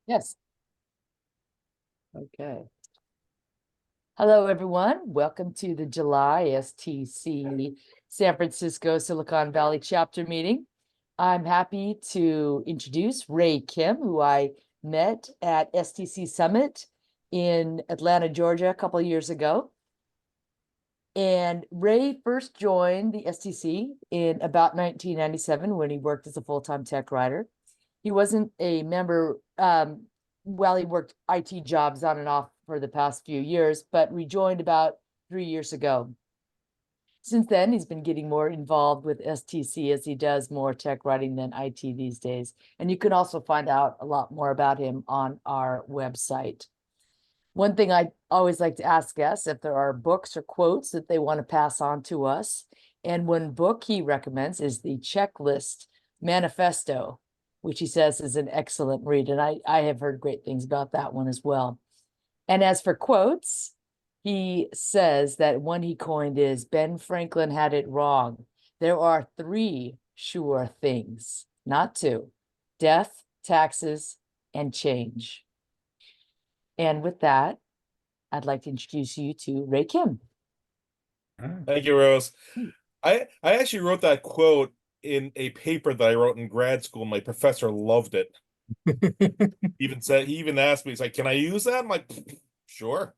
Yes. Okay. Hello, everyone. Welcome to the July STC San Francisco Silicon Valley chapter meeting. I'm happy to introduce Ray Kim, who I met at STC Summit in Atlanta, Georgia, a couple of years ago. And Ray first joined the STC in about 1997 when he worked as a full-time tech writer. He wasn't a member, well, he worked IT jobs on and off for the past few years, but rejoined about 3 years ago. Since then, he's been getting more involved with STC as he does more tech writing than IT these days. And you can also find out a lot more about him on our website. One thing I always like to ask guests if there are books or quotes that they want to pass on to us. And one book he recommends is the Checklist Manifesto, which he says is an excellent read. And I have heard great things about that one as well. And as for quotes, he says that one he coined is Ben Franklin had it wrong. There are three sure things, not two: death, taxes, and change. And with that, I'd like to introduce you to Ray Kim. Thank you, Rose. I actually wrote that quote in a paper that I wrote in grad school. My professor loved it. He even asked me, he's like, "Can I use that?" I'm like, "Sure."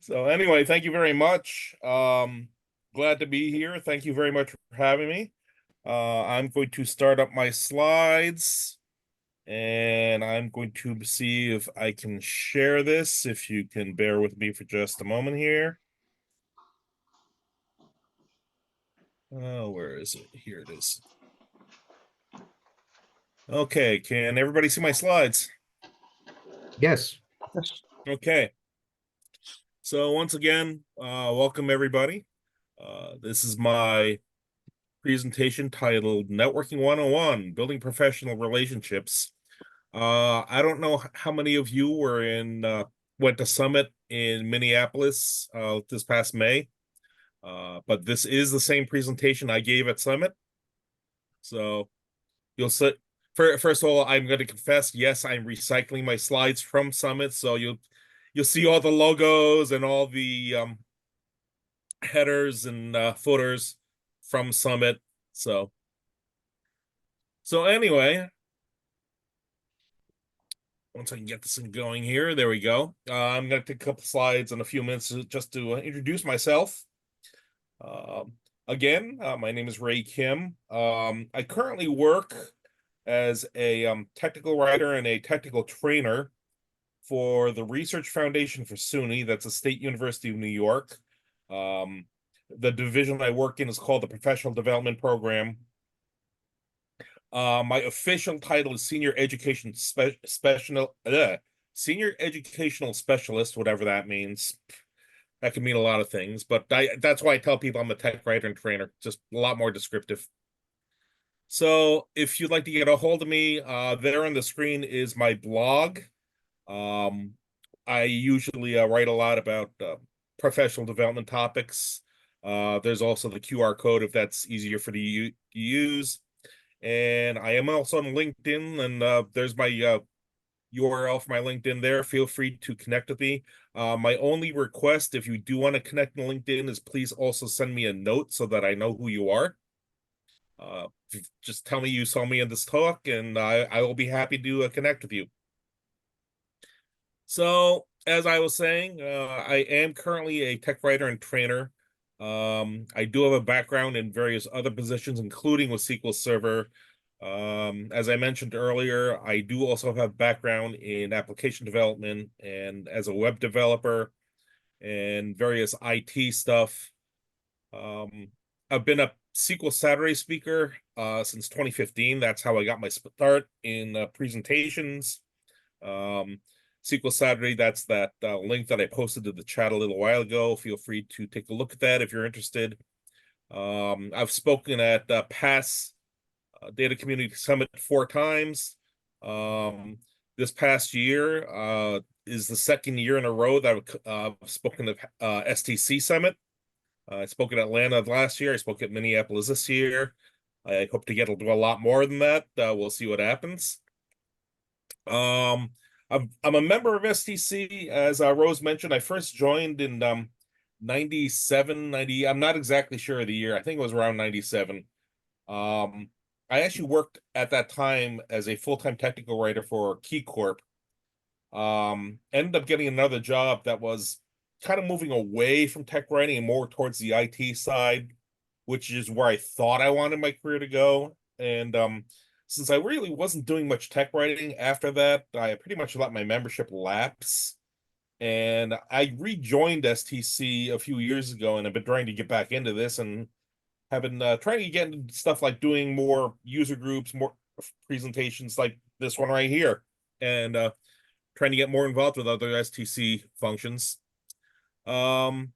So anyway, thank you very much. Glad to be here. Thank you very much for having me. I'm going to start up my slides and I'm going to see if I can share this, if you can bear with me for just a moment here. Oh, where is it? Here it is. Okay, can everybody see my slides? Yes. Yes. Okay. So once again, welcome everybody. This is my presentation titled Networking 101, Building Professional Relationships. I don't know how many of you went to Summit in Minneapolis this past May, but this is the same presentation I gave at Summit. So you'll see. First of all, I'm going to confess, yes, I'm recycling my slides from Summit, so you'll see all the logos and all the headers and footers from Summit. So anyway, once I can get this thing going here, there we go. I'm going to take a couple slides in a few minutes just to introduce myself. Again, my name is Ray Kim. I currently work as a technical writer and a technical trainer for the Research Foundation for SUNY. That's a State University of New York. The division I work in is called the Professional Development Program. My official title is Senior Educational Specialist, whatever that means. That can mean a lot of things, but that's why I tell people I'm a tech writer and trainer, just a lot more descriptive. So if you'd like to get a hold of me, there on the screen is my blog. I usually write a lot about professional development topics. There's also the QR code if that's easier for you to use. And I am also on LinkedIn, and there's my URL for my LinkedIn there. Feel free to connect with me. My only request, if you do want to connect on LinkedIn, is please also send me a note so that I know who you are. Just tell me you saw me in this talk, and I will be happy to connect with you. So, as I was saying, I am currently a tech writer and trainer. I do have a background in various other positions, including with SQL Server. As I mentioned earlier, I do also have background in application development and as a web developer and various IT stuff. I've been a SQL Saturday speaker since 2015. That's how I got my start in presentations. SQL Saturday, that's that link that I posted to the chat a little while ago. Feel free to take a look at that if you're interested. I've spoken at PASS Data Community Summit 4 times. This past year is the second year in a row that I've spoken at STC Summit. I spoke at Atlanta last year. I spoke at Minneapolis this year. I hope to get to do a lot more than that. We'll see what happens. Um, I'm a member of STC, as Rose mentioned. I first joined in 97, 90. I'm not exactly sure of the year. I think it was around 97. Um, I actually worked at that time as a full-time technical writer for Key Corp. Ended up getting another job that was kind of moving away from tech writing and more towards the IT side, which is where I thought I wanted my career to go. And since I really wasn't doing much tech writing after that, I pretty much let my membership lapse. And I rejoined STC a few years ago, and I've been trying to get back into this and have been trying to get into stuff like doing more user groups, more presentations like this one right here, and trying to get more involved with other STC functions. Um,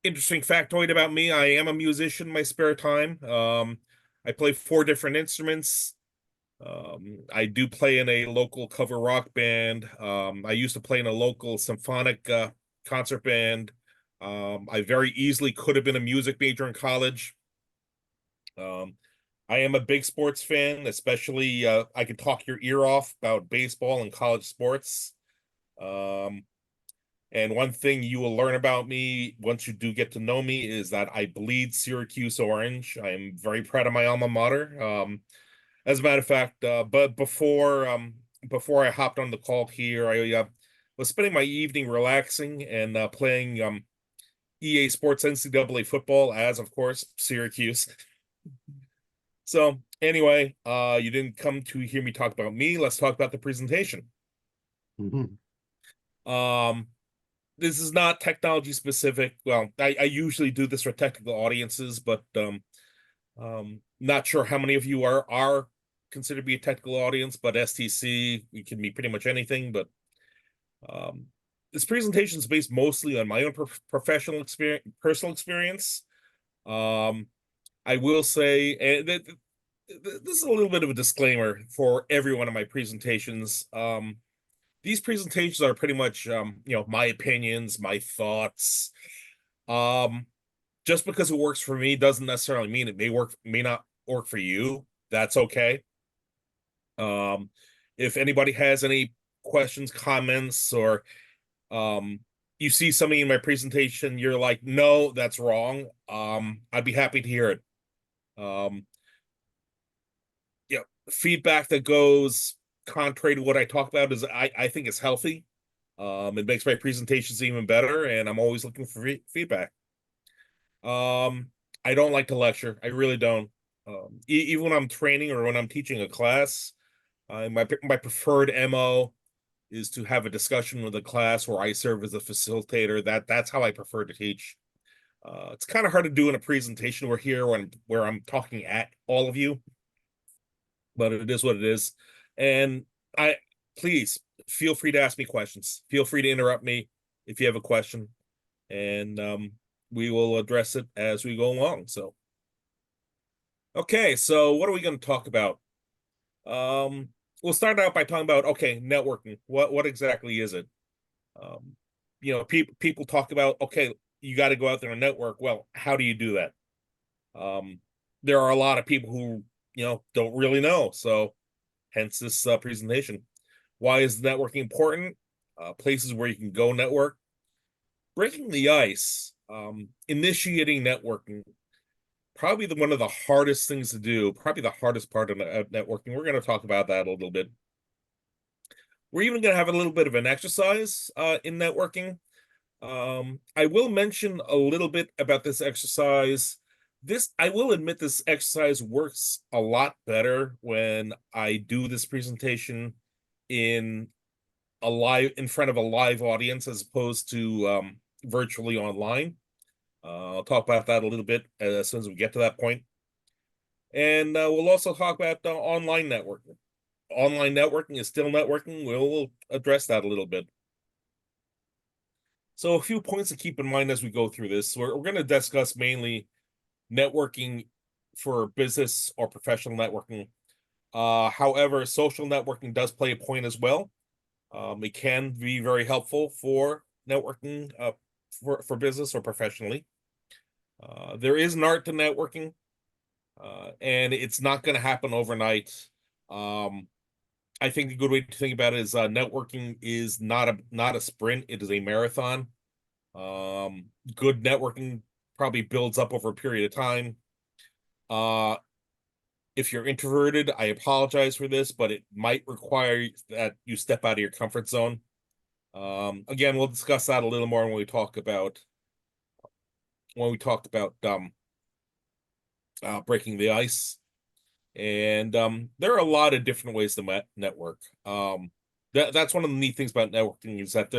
Interesting factoid about me: I am a musician in my spare time. I play 4 different instruments. I do play in a local cover rock band. I used to play in a local symphonic concert band. I very easily could have been a music major in college. Um, I am a big sports fan, especially I could talk your ear off about baseball and college sports. Um, and one thing you will learn about me once you do get to know me is that I bleed Syracuse orange. I am very proud of my alma mater. As a matter of fact, but before I hopped on the call here, I was spending my evening relaxing and playing EA Sports NCAA football, as of course Syracuse. So anyway, you didn't come to hear me talk about me. Let's talk about the presentation. Mhm. Um, this is not technology specific. Well, I usually do this for technical audiences, but not sure how many of you are considered to be a technical audience, but STC, it can be pretty much anything. But um, this presentation is based mostly on my own professional experience, personal experience. Um, I will say, and this is a little bit of a disclaimer for every one of my presentations. These presentations are pretty much, my opinions, my thoughts. Um, just because it works for me doesn't necessarily mean it may not work for you. That's okay. Um, if anybody has any questions, comments, or um, you see something in my presentation, you're like, no, that's wrong. I'd be happy to hear it. Um, yeah, feedback that goes contrary to what I talk about is I think it's healthy. It makes my presentations even better, and I'm always looking for feedback. I don't like to lecture. I really don't. Even when I'm training or when I'm teaching a class, my preferred MO is to have a discussion with the class where I serve as a facilitator. That's how I prefer to teach. It's kind of hard to do in a presentation where I'm talking at all of you, but it is what it is. And I please feel free to ask me questions. Feel free to interrupt me if you have a question, and we will address it as we go along. So, okay, so what are we going to talk about? Um, we'll start out by talking about networking. What exactly is it? Um, people talk about you got to go out there and network. Well, how do you do that? Um, there are a lot of people who don't really know. So hence this presentation. Why is networking important? Places where you can go network. Breaking the ice, initiating networking, probably one of the hardest things to do, probably the hardest part of networking. We're going to talk about that a little bit. We're even going to have a little bit of an exercise in networking. I will mention a little bit about this exercise. I will admit this exercise works a lot better when I do this presentation in in front of a live audience as opposed to virtually online. I'll talk about that a little bit as soon as we get to that point. And we'll also talk about online networking. Online networking is still networking. We'll address that a little bit. So a few points to keep in mind as we go through this. We're going to discuss mainly networking for business or professional networking. However, social networking does play a point as well. It can be very helpful for networking for business or professionally. There is an art to networking, and it's not going to happen overnight. Um, I think a good way to think about it is networking is not a sprint, it is a marathon. Good networking probably builds up over a period of time. Uh, if you're introverted, I apologize for this, but it might require that you step out of your comfort zone. Again, we'll discuss that a little more when we talked about breaking the ice. And there are a lot of different ways to network. That's one of the neat things about networking is that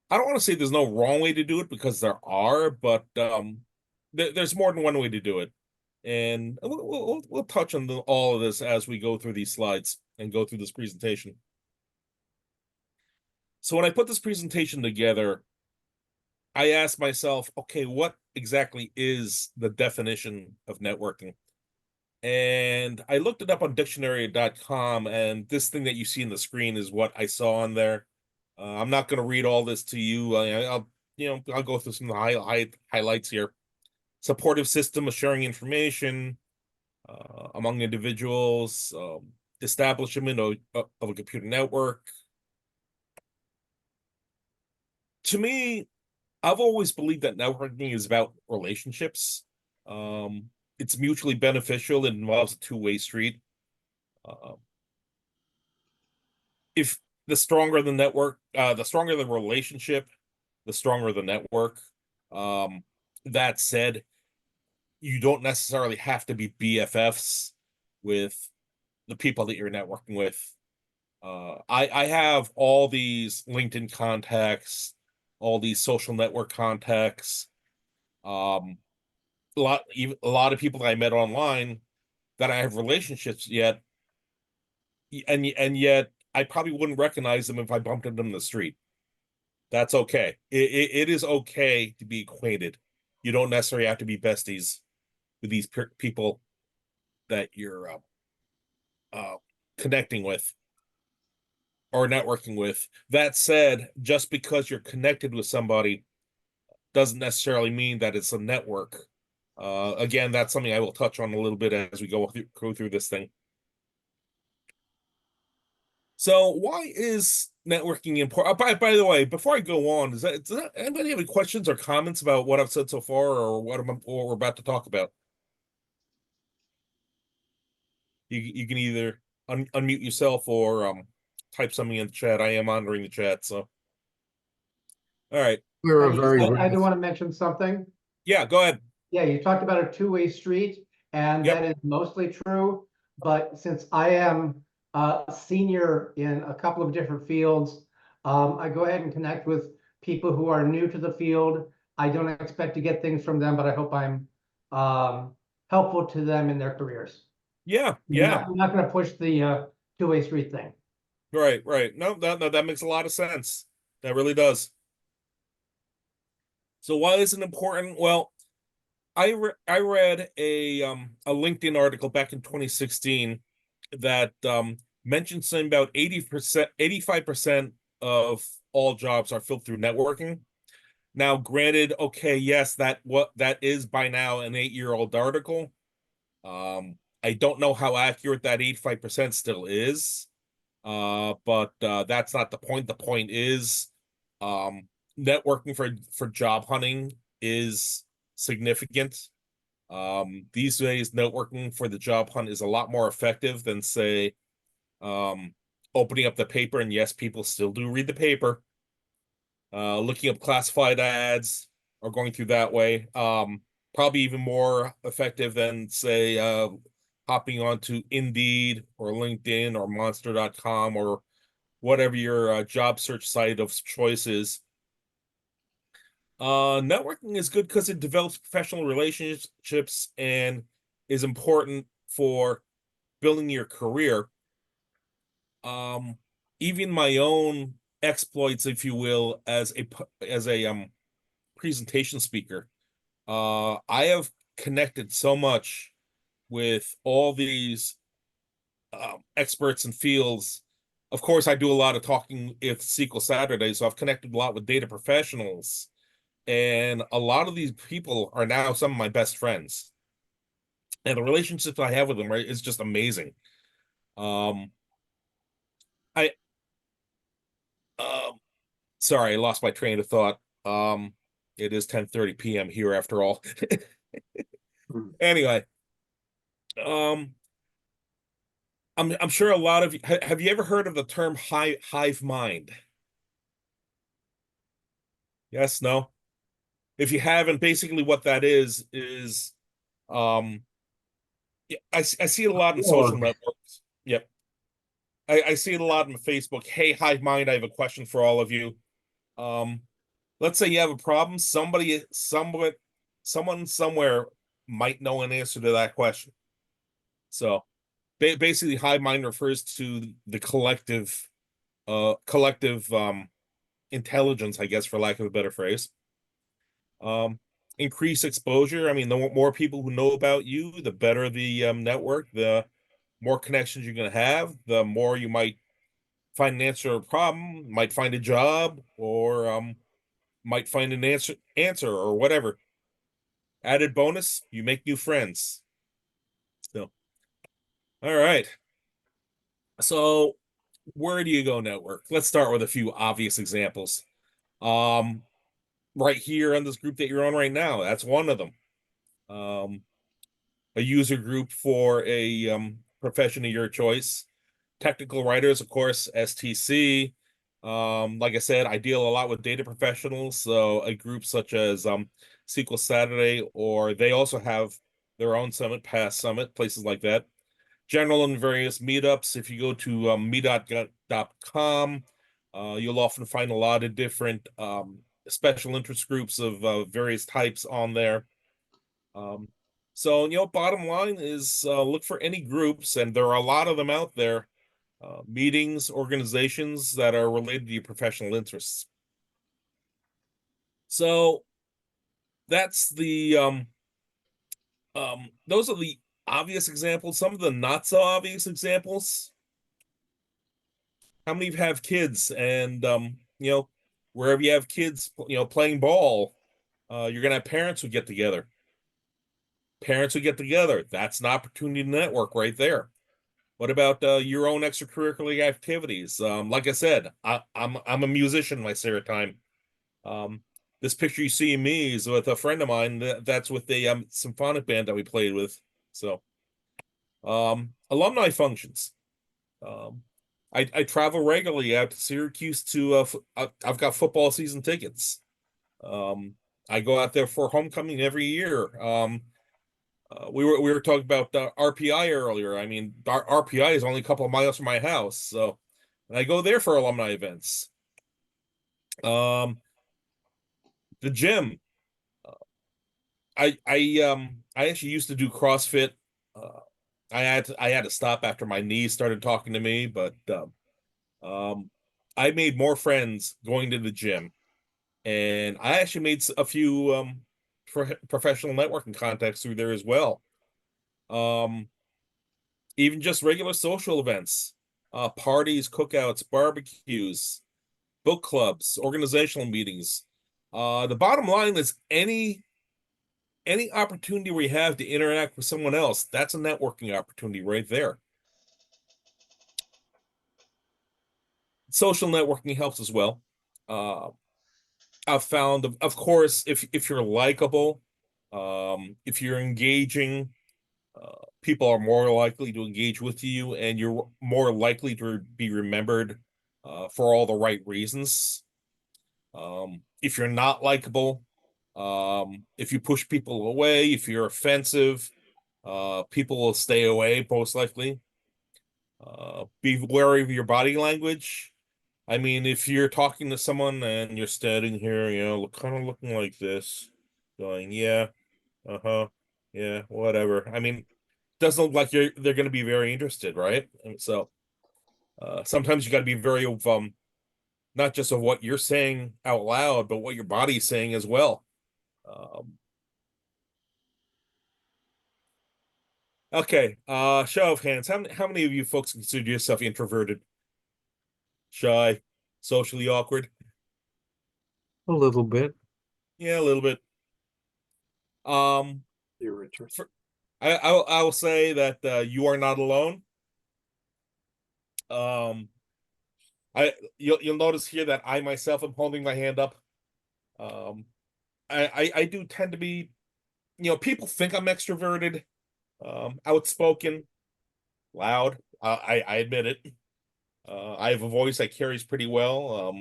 I don't want to say there's no wrong way to do it because there are, but there's more than one way to do it. And we'll touch on all of this as we go through these slides and go through this presentation. So when I put this presentation together, I asked myself, okay, what exactly is the definition of networking? And I looked it up on dictionary.com, and this thing that you see in the screen is what I saw on there. I'm not going to read all this to you. I'll go through some of the highlights here. Supportive system of sharing information among individuals, establishment of a computer network. To me, I've always believed that networking is about relationships. It's mutually beneficial. It involves a two-way street. If the stronger the network, the stronger the relationship, the stronger the network. That said, you don't necessarily have to be BFFs with the people that you're networking with. I have all these LinkedIn contacts, all these social network contacts, a lot of people that I met online that I have relationships yet, and yet I probably wouldn't recognize them if I bumped into them in the street. That's okay. It is okay to be acquainted. You don't necessarily have to be besties with these people that you're uh, connecting with or networking with. That said, just because you're connected with somebody doesn't necessarily mean that it's a network. Again, that's something I will touch on a little bit as we go through this thing. So why is networking important? By the way, before I go on, does anybody have any questions or comments about what I've said so far or what we're about to talk about? You can either unmute yourself or type something in the chat. I am monitoring the chat, so all right. We're a I very I do rapid, want to mention something. Yeah, go ahead. Yeah, you talked about a two-way street, and Yep. that is mostly true. But since I am a senior in a couple of different fields, I go ahead and connect with people who are new to the field. I don't expect to get things from them, but I hope I'm helpful to them in their careers. Yeah, yeah. I'm not going to push the two-way street thing. Right. No, that makes a lot of sense. That really does. So why is it important? Well, I read a LinkedIn article back in 2016 that mentioned something about 80%, 85% of all jobs are filled through networking. Now, granted, okay, yes, that is by now an 8-year-old article. I don't know how accurate that 85% still is. But that's not the point. The point is networking for job hunting is significant. These days, networking for the job hunt is a lot more effective than, say, opening up the paper. And yes, people still do read the paper. Looking up classified ads or going through that way. Probably even more effective than, say, hopping onto Indeed or LinkedIn or Monster.com or whatever your job search site of choice is. Networking is good because it develops professional relationships and is important for building your career. Even my own exploits, if you will, as a presentation speaker, I have connected so much with all these experts in fields. Of course, I do a lot of talking with SQL Saturday, so I've connected a lot with data professionals, and a lot of these people are now some of my best friends. And the relationships I have with them is just amazing. Sorry, I lost my train of thought. It is 10:30 p.m. here after all. Anyway, um, I'm sure a lot of you have you ever heard of the term hive mind? Yes, no? If you haven't, basically what that is um yeah, I see it a lot in social Org. networks. Yep. I see it a lot on Facebook. Hey, hive mind, I have a question for all of you. Um, let's say you have a problem, someone somewhere might know an answer to that question. So basically hive mind refers to the collective intelligence, I guess, for lack of a better phrase. Um, increase exposure. I mean, the more people who know about you, the better the network, the more connections you're going to have, the more you might find an answer to a problem, might find a job, or might find an answer or whatever. Added bonus, you make new friends. So, all right. So, where do you go network? Let's start with a few obvious examples. Um, right here on this group that you're on right now, that's one of them. A user group for a profession of your choice. Technical writers, of course, STC. Like I said, I deal a lot with data professionals, so a group such as SQL Saturday, or they also have their own summit, Past Summit, places like that. General and various meetups. If you go to meetup.com, you'll often find a lot of different special interest groups of various types on there. Um, so, bottom line is look for any groups, and there are a lot of them out there, meetings, organizations that are related to your professional interests. So that's those are the obvious examples. Some of the not so obvious examples. How many of you have kids and wherever you have kids, playing ball, you're gonna have parents who get together. Parents who get together. That's an opportunity to network right there. What about your own extracurricular activities? Like I said, I'm a musician in my spare time. Um, this picture you see of me is with a friend of mine. That's with the symphonic band that we played with. So, alumni functions. Um, I travel regularly out to Syracuse to I've got football season tickets. Um, I go out there for homecoming every year. We were talking about RPI earlier. I mean, RPI is only a couple of miles from my house, so and I go there for alumni events. Um, the gym. I actually used to do CrossFit. Uh, I had to stop after my knees started talking to me, but I made more friends going to the gym, and I actually made a few professional networking contacts through there as well. Um, even just regular social events, parties, cookouts, barbecues, book clubs, organizational meetings. The bottom line is any opportunity we have to interact with someone else, that's a networking opportunity right there. Social networking helps as well. Uh, I've found, of course, if you're likable, if you're engaging, people are more likely to engage with you, and you're more likely to be remembered for all the right reasons. If you're not likable, if you push people away, if you're offensive, people will stay away most likely. Be wary of your body language. I mean, if you're talking to someone and you're standing here, kind of looking like this, going, yeah, uh-huh, yeah, whatever. I mean, doesn't look like they're going to be very interested, right? And so sometimes you got to be very of not just of what you're saying out loud, but what your body's saying as well. Um, okay, show of hands. How many of you folks consider yourself introverted, shy, socially awkward? A little bit. Yeah, a little bit. Um, You're Richard. I will say that you are not alone. Um, You'll notice here that I myself am holding my hand up. I do tend to be, people think I'm extroverted, outspoken, loud. I admit it. I have a voice that carries pretty well.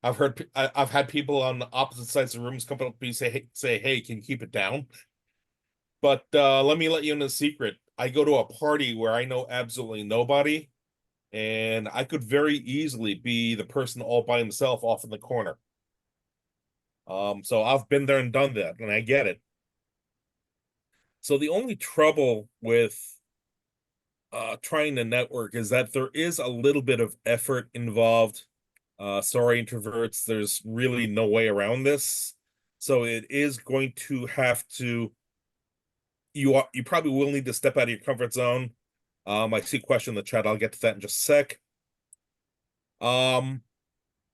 I've had people on the opposite sides of the rooms come up to me say, "Hey, can you keep it down?" But let me let you in a secret. I go to a party where I know absolutely nobody, and I could very easily be the person all by himself off in the corner. So I've been there and done that, and I get it. So the only trouble with trying to network is that there is a little bit of effort involved. Sorry, introverts, there's really no way around this. So it is going to have to, you probably will need to step out of your comfort zone. I see a question in the chat. I'll get to that in just a sec.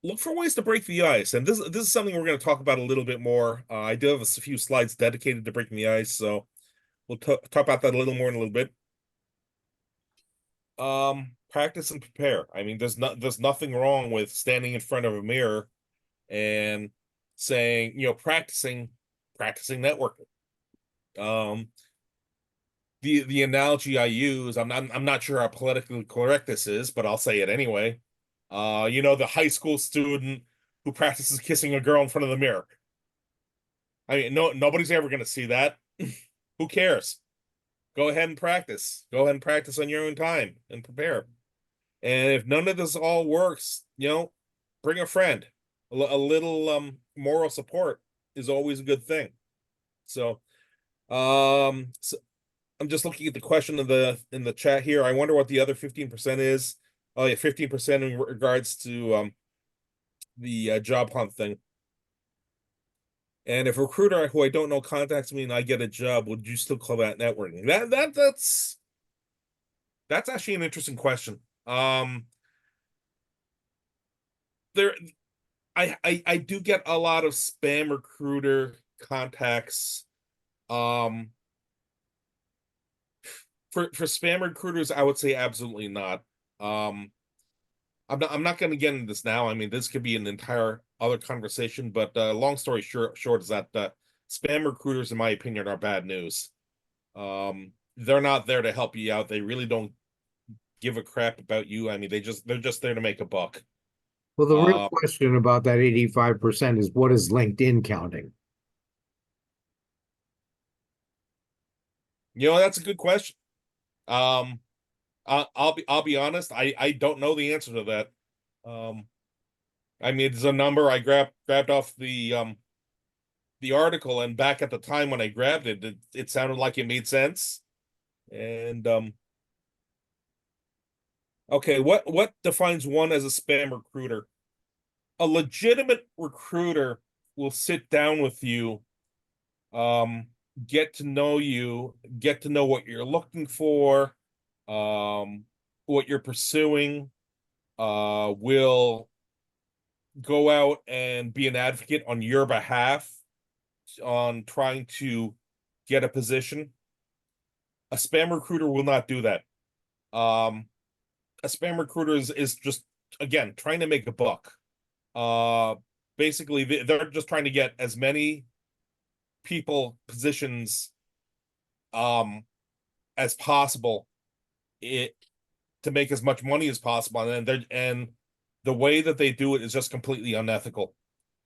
Look for ways to break the ice, and this is something we're going to talk about a little bit more. I do have a few slides dedicated to breaking the ice, so we'll talk about that a little more in a little bit. Practice and prepare. I mean, there's nothing wrong with standing in front of a mirror and saying, practicing networking. The analogy I use, I'm not sure how politically correct this is, but I'll say it anyway. The high school student who practices kissing a girl in front of the mirror. I mean, nobody's ever going to see that. Who cares? Go ahead and practice. Go ahead and practice on your own time and prepare. And if none of this all works, bring a friend. A little moral support is always a good thing. So, so I'm just looking at the question in the chat here. I wonder what the other 15% is. Oh yeah, 15% in regards to the job hunt thing. And if a recruiter who I don't know contacts me and I get a job, would you still call that networking? That's actually an interesting question. There, I do get a lot of spam recruiter contacts. For spam recruiters, I would say absolutely not. I'm not going to get into this now. I mean, this could be an entire other conversation, but long story short is that spam recruiters, in my opinion, are bad news. They're not there to help you out. They really don't give a crap about you. I mean, they're just there to make a buck. Well, the real question about that 85% is what is LinkedIn counting? That's a good question. I'll be honest. I don't know the answer to that. I mean, it's a number I grabbed off the article, and back at the time when I grabbed it, it sounded like it made sense. And okay, what defines one as a spam recruiter? A legitimate recruiter will sit down with you, get to know you, get to know what you're looking for, what you're pursuing, will go out and be an advocate on your behalf on trying to get a position. A spam recruiter will not do that. A spam recruiter is just, again, trying to make a buck. Basically, they're just trying to get as many positions as possible to make as much money as possible, and the way that they do it is just completely unethical.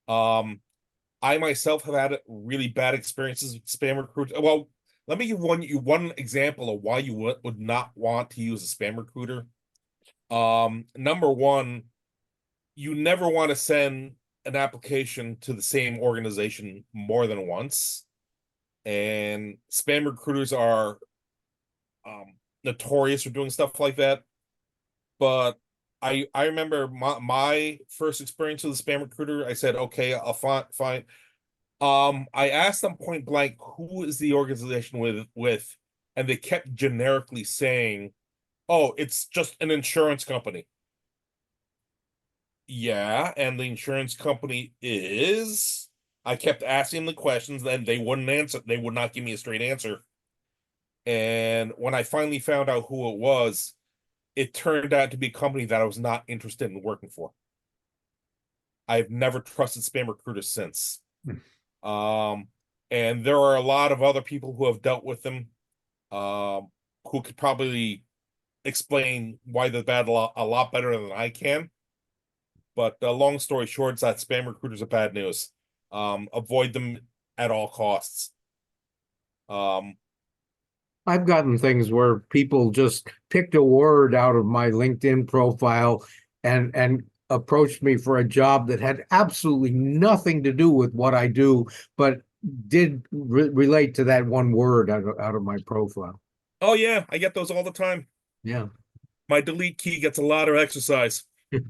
I myself have had really bad experiences with spam recruiters. Well, let me give one example of why you would not want to use a spam recruiter. Number one, you never want to send an application to the same organization more than once. And spam recruiters are notorious for doing stuff like that. But I remember my first experience with a spam recruiter. I said, okay, I'll fine. I asked them point blank, who is the organization with, and they kept generically saying, oh, it's just an insurance company. Yeah, and the insurance company is. I kept asking the questions, then they wouldn't answer. They would not give me a straight answer. And when I finally found out who it was, it turned out to be a company that I was not interested in working for. I've never trusted spam recruiters since. And there are a lot of other people who have dealt with them, who could probably explain why they're bad a lot better than I can. But long story short, is that spam recruiters are bad news. Avoid them at all costs. I've gotten things where people just picked a word out of my LinkedIn profile and approached me for a job that had absolutely nothing to do with what I do, but did relate to that one word out of my profile. Oh yeah, I get those all the time. Yeah. My delete key gets a lot of exercise. All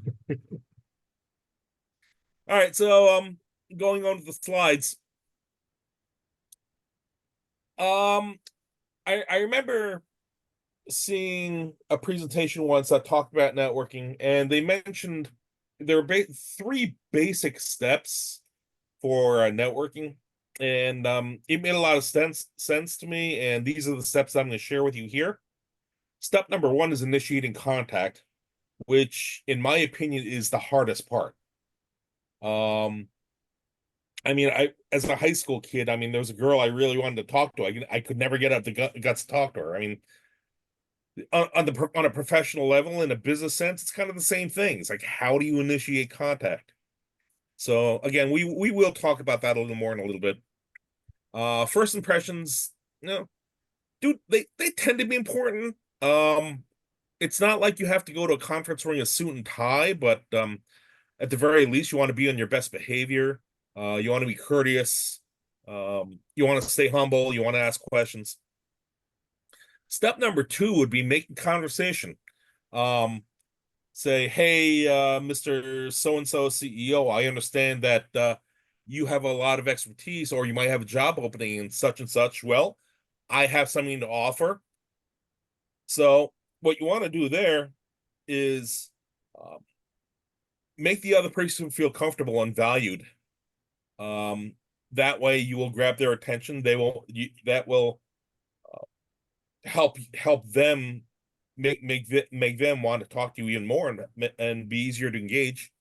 right, so going on to the slides. I remember seeing a presentation once that talked about networking, and they mentioned there were three basic steps for networking, and it made a lot of sense to me. And these are the steps I'm going to share with you here. Step number one is initiating contact, which, in my opinion, is the hardest part. I mean, as a high school kid, I mean, there was a girl I really wanted to talk to. I could never get up the guts to talk to her. I mean, on a professional level, in a business sense, it's kind of the same thing. It's like, how do you initiate contact? So again, we will talk about that a little more in a little bit. First impressions, dude, they tend to be important. It's not like you have to go to a conference wearing a suit and tie, but at the very least, you want to be on your best behavior. You want to be courteous. You want to stay humble. You want to ask questions. Step number two would be making conversation. Say, hey, Mr. So-and-so CEO, I understand that you have a lot of expertise, or you might have a job opening in such and such. Well, I have something to offer. So what you want to do there is make the other person feel comfortable and valued. That way you will grab their attention. That will help them make them want to talk to you even more and be easier to engage.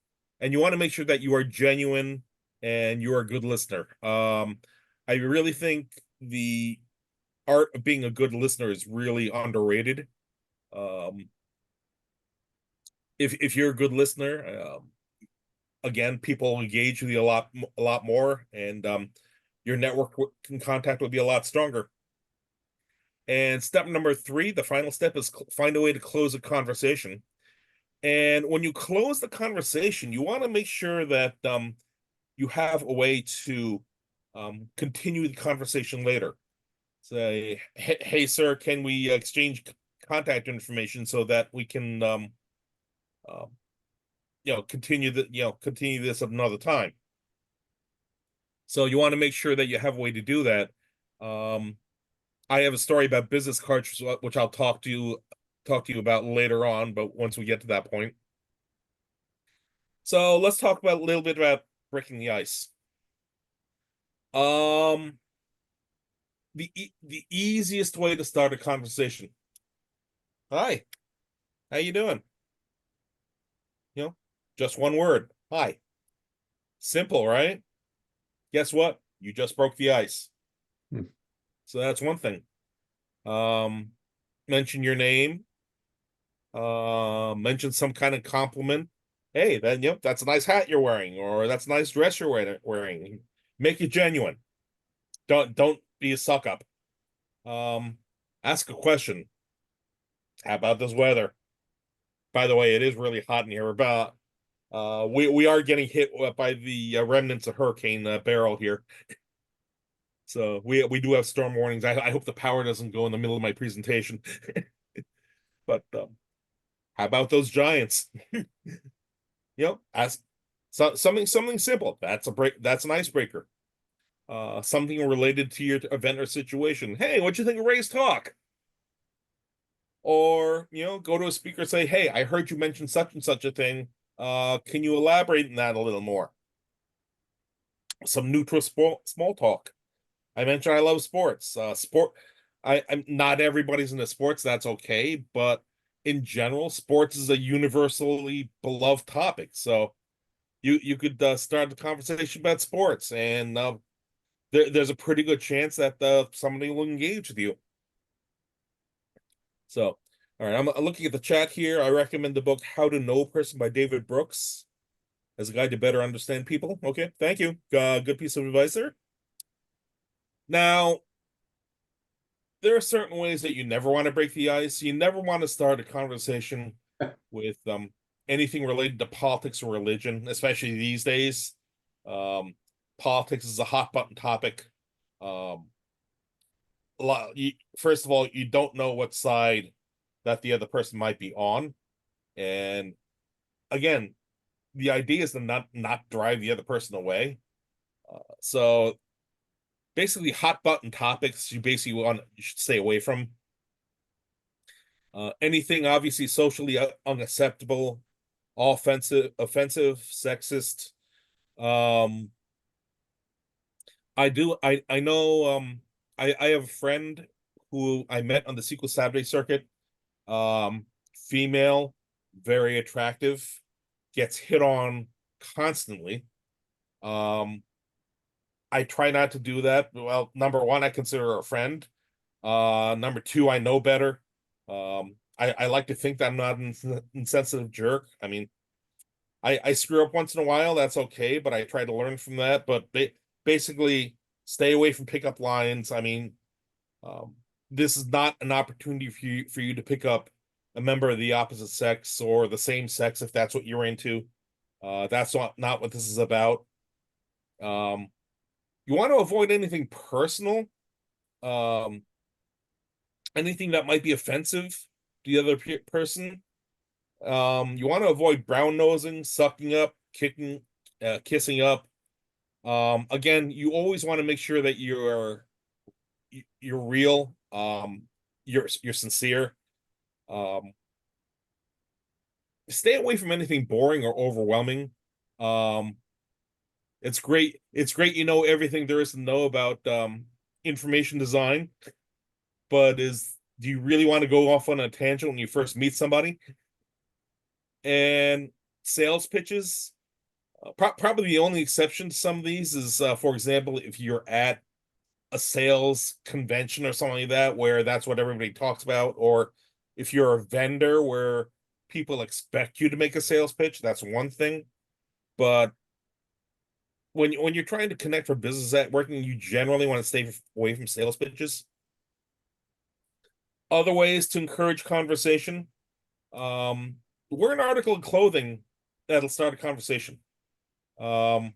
And you want to make sure that you are genuine and you're a good listener. I really think the art of being a good listener is really underrated. If you're a good listener, again, people engage with you a lot more, and your network in contact will be a lot stronger. And step number three, the final step, is find a way to close a conversation. And when you close the conversation, you want to make sure that you have a way to continue the conversation later. Say, hey, sir, can we exchange contact information so that we can continue this another time. So you want to make sure that you have a way to do that. I have a story about business cards, which I'll talk to you about later on, but once we get to that point. So let's talk about a little bit about breaking the ice. The easiest way to start a conversation. Hi, how you doing? Just one word. Hi. Simple, right? Guess what? You just broke the ice. So that's one thing. Mention your name. Mention some kind of compliment. Hey, then that's a nice hat you're wearing, or that's a nice dress you're wearing. Make it genuine. Don't be a suck up. Ask a question. How about this weather? By the way, it is really hot in here. We are getting hit by the remnants of Hurricane Beryl here. So we do have storm warnings. I hope the power doesn't go in the middle of my presentation. But how about those Giants? Ask something simple. That's an icebreaker. Something related to your event or situation. Hey, what'd you think of Ray's talk? Or go to a speaker and say, hey, I heard you mention such and such a thing. Can you elaborate on that a little more? Some neutral small talk. I mentioned I love sports. I'm not everybody's into sports. That's okay, but in general, sports is a universally beloved topic. So you could start the conversation about sports, and there's a pretty good chance that somebody will engage with you. So, all right, I'm looking at the chat here. I recommend the book How to Know a Person by David Brooks as a guide to better understand people. Okay, thank you. Good piece of advice there. Now, there are certain ways that you never want to break the ice. You never want to start a conversation with anything related to politics or religion, especially these days. Politics is a hot button topic. First of all, you don't know what side that the other person might be on, and again, the idea is to not drive the other person away. So basically, hot button topics you should stay away from. Anything obviously socially unacceptable, offensive, sexist. Um, I know I have a friend who I met on the Sequel Saturday circuit. Female, very attractive, gets hit on constantly. I try not to do that. Well, number one, I consider her a friend. Number two, I know better. I like to think that I'm not an insensitive jerk. I mean, I screw up once in a while. That's okay, but I try to learn from that. But basically, stay away from pickup lines. I mean, this is not an opportunity for you to pick up a member of the opposite sex or the same sex if that's what you're into. That's not what this is about. You want to avoid anything personal, um, anything that might be offensive to the other person. You want to avoid brown nosing, sucking up, kicking, kissing up. Again, you always want to make sure that you're real. You're sincere. Stay away from anything boring or overwhelming. It's great. It's great you know everything there is to know about information design, but do you really want to go off on a tangent when you first meet somebody? And sales pitches, probably the only exception to some of these is, for example, if you're at a sales convention or something like that, where that's what everybody talks about, or if you're a vendor where people expect you to make a sales pitch, that's one thing. But when you're trying to connect for business networking, you generally want to stay away from sales pitches. Other ways to encourage conversation, wear an article of clothing that'll start a conversation. Um,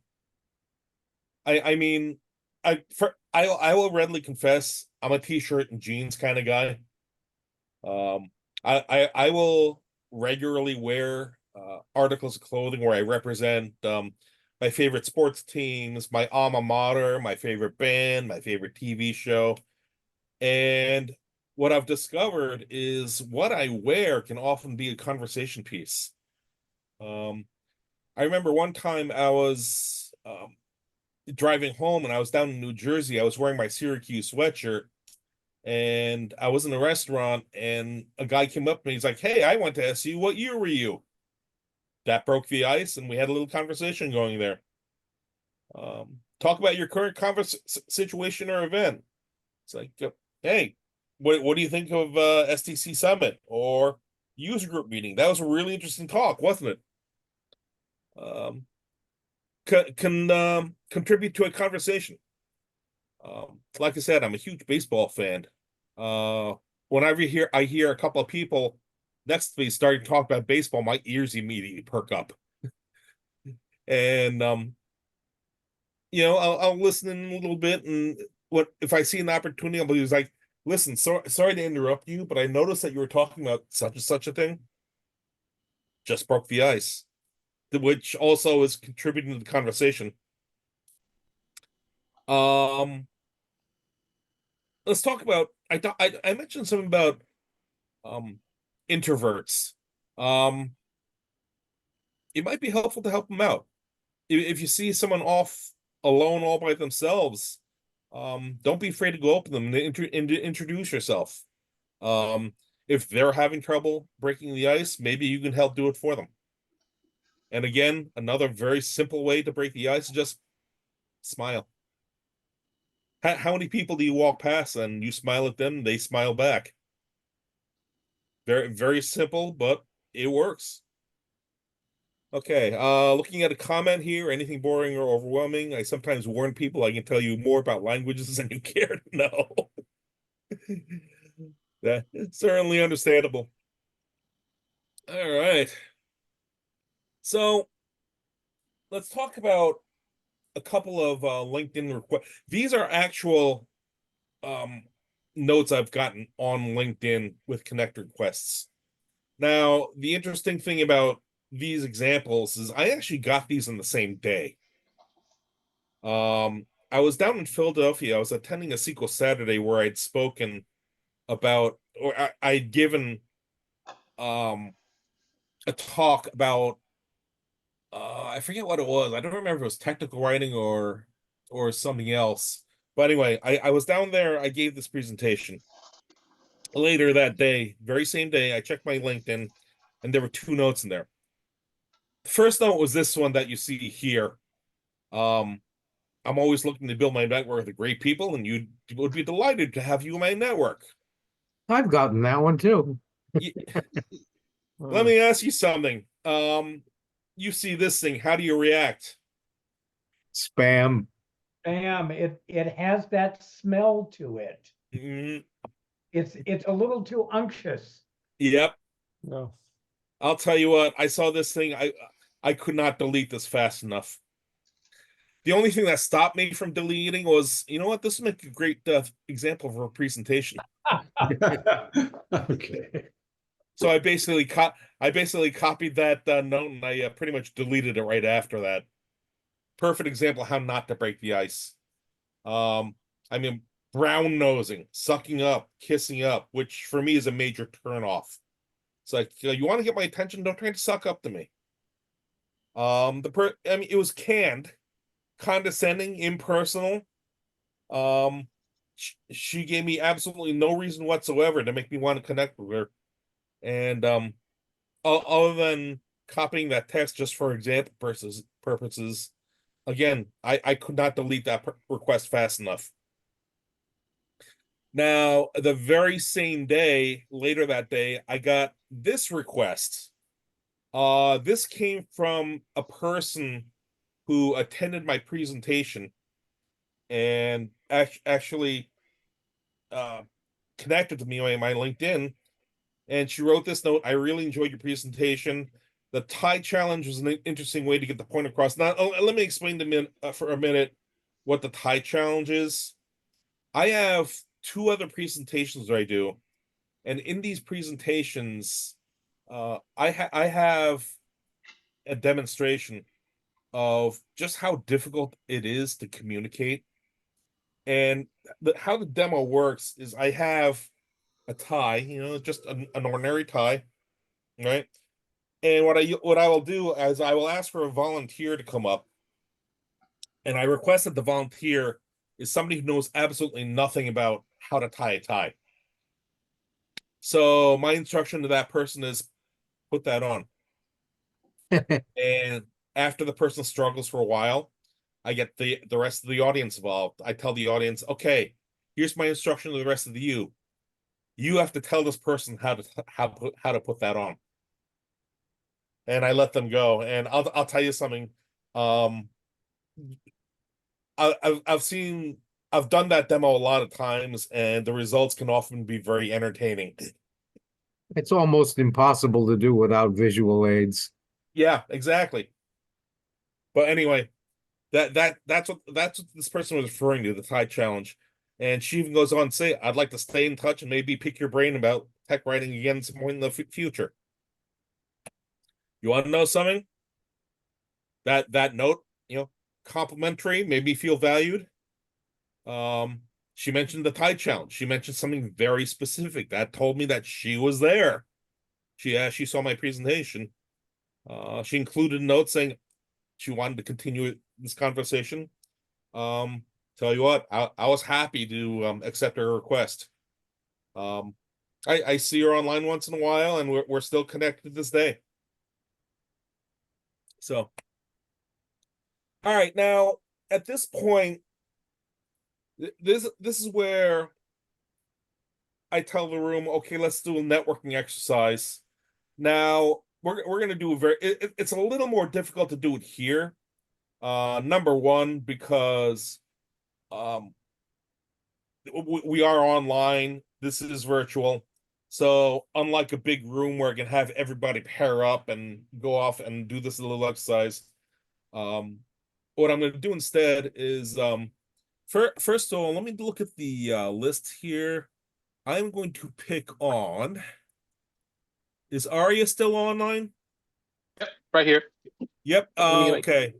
I mean, I will readily confess I'm a t-shirt and jeans kind of guy. I will regularly wear articles of clothing where I represent my favorite sports teams, my alma mater, my favorite band, my favorite TV show. And what I've discovered is what I wear can often be a conversation piece. I remember one time I was driving home and I was down in New Jersey. I was wearing my Syracuse sweatshirt and I was in a restaurant and a guy came up to me. He's like, "Hey, I went to SU. What year were you?" That broke the ice and we had a little conversation going there. Talk about your current situation or event. It's like, hey, what do you think of STC Summit or user group meeting? That was a really interesting talk, wasn't it? Can contribute to a conversation. Like I said, I'm a huge baseball fan. Whenever I hear a couple of people next to me starting to talk about baseball, my ears immediately perk up. And I'll listen in a little bit, and what if I see an opportunity, I'll be like, "Listen, sorry to interrupt you, but I noticed that you were talking about such and such a thing. Just broke the ice," which also is contributing to the conversation. Let's talk about. I mentioned something about introverts. Um, it might be helpful to help them out. If you see someone off alone all by themselves, don't be afraid to go up to them and introduce yourself. Um, if they're having trouble breaking the ice, maybe you can help do it for them. And again, another very simple way to break the ice is just smile. How many people do you walk past and you smile at them, they smile back? Very, very simple, but it works. Okay, looking at a comment here, anything boring or overwhelming? I sometimes warn people I can tell you more about languages than you care to know. That's certainly understandable. All right. So let's talk about a couple of LinkedIn requests. These are actual um, notes I've gotten on LinkedIn with connect requests. Now, the interesting thing about these examples is I actually got these on the same day. I was down in Philadelphia. I was attending a SQL Saturday where I'd spoken about, or I'd given a talk about I forget what it was. I don't remember if it was technical writing or something else. But anyway, I was down there. I gave this presentation. Later that day, very same day, I checked my LinkedIn, and there were two notes in there. The first note was this one that you see here. Um, I'm always looking to build my network with great people, and you would be delighted to have you in my network. I've gotten that one too. Y- Let me ask you something. You see this thing, how do you react? Spam. Bam, it has that smell to it. Mm, It's a little too unctuous. yep. No. I'll tell you what, I saw this thing. I could not delete this fast enough. The only thing that stopped me from deleting was, you know what, this would make a great example for a presentation. Okay. So I basically copied that note and I pretty much deleted it right after that. Perfect example of how not to break the ice. I mean, brown nosing, sucking up, kissing up, which for me is a major turn off. It's like, you want to get my attention? Don't try to suck up to me. I mean, it was canned, condescending, impersonal. She gave me absolutely no reason whatsoever to make me want to connect with her. And other than copying that text just for example purposes, again, I could not delete that request fast enough. Now, the very same day, later that day, I got this request. This came from a person who attended my presentation and actually uh, connected to me on my LinkedIn. And she wrote this note: I really enjoyed your presentation. The tie challenge was an interesting way to get the point across. Now, let me explain for a minute what the tie challenge is. I have two other presentations that I do, and in these presentations, I have a demonstration of just how difficult it is to communicate. And how the demo works is I have a tie, just an ordinary tie, right? And what I will do is I will ask for a volunteer to come up, and I request that the volunteer is somebody who knows absolutely nothing about how to tie a tie. So my instruction to that person is put that on. And after the person struggles for a while, I get the rest of the audience involved. I tell the audience, okay, here's my instruction to the rest of you. You have to tell this person how to put that on. And I let them go. And I'll tell you something. Um, I've done that demo a lot of times, and the results can often be very entertaining. It's almost impossible to do without visual aids. Yeah, exactly. But anyway, that's what this person was referring to, the tie challenge. And she even goes on to say, I'd like to stay in touch and maybe pick your brain about tech writing again at some point in the future. You want to know something? That note, complimentary, made me feel valued. She mentioned the tie challenge. She mentioned something very specific that told me that she was there. She saw my presentation. She included a note saying she wanted to continue this conversation. Tell you what, I was happy to accept her request. I see her online once in a while, and we're still connected this day. So, all right, now at this point, this is where I tell the room, okay, let's do a networking exercise. Now we're gonna do it's a little more difficult to do it here. Number one, because um we are online. This is virtual. So unlike a big room where I can have everybody pair up and go off and do this little exercise, um, what I'm going to do instead is first of all, let me look at the list here. I'm going to pick on. Is Arya still online? Right here. Yep. Let me Okay.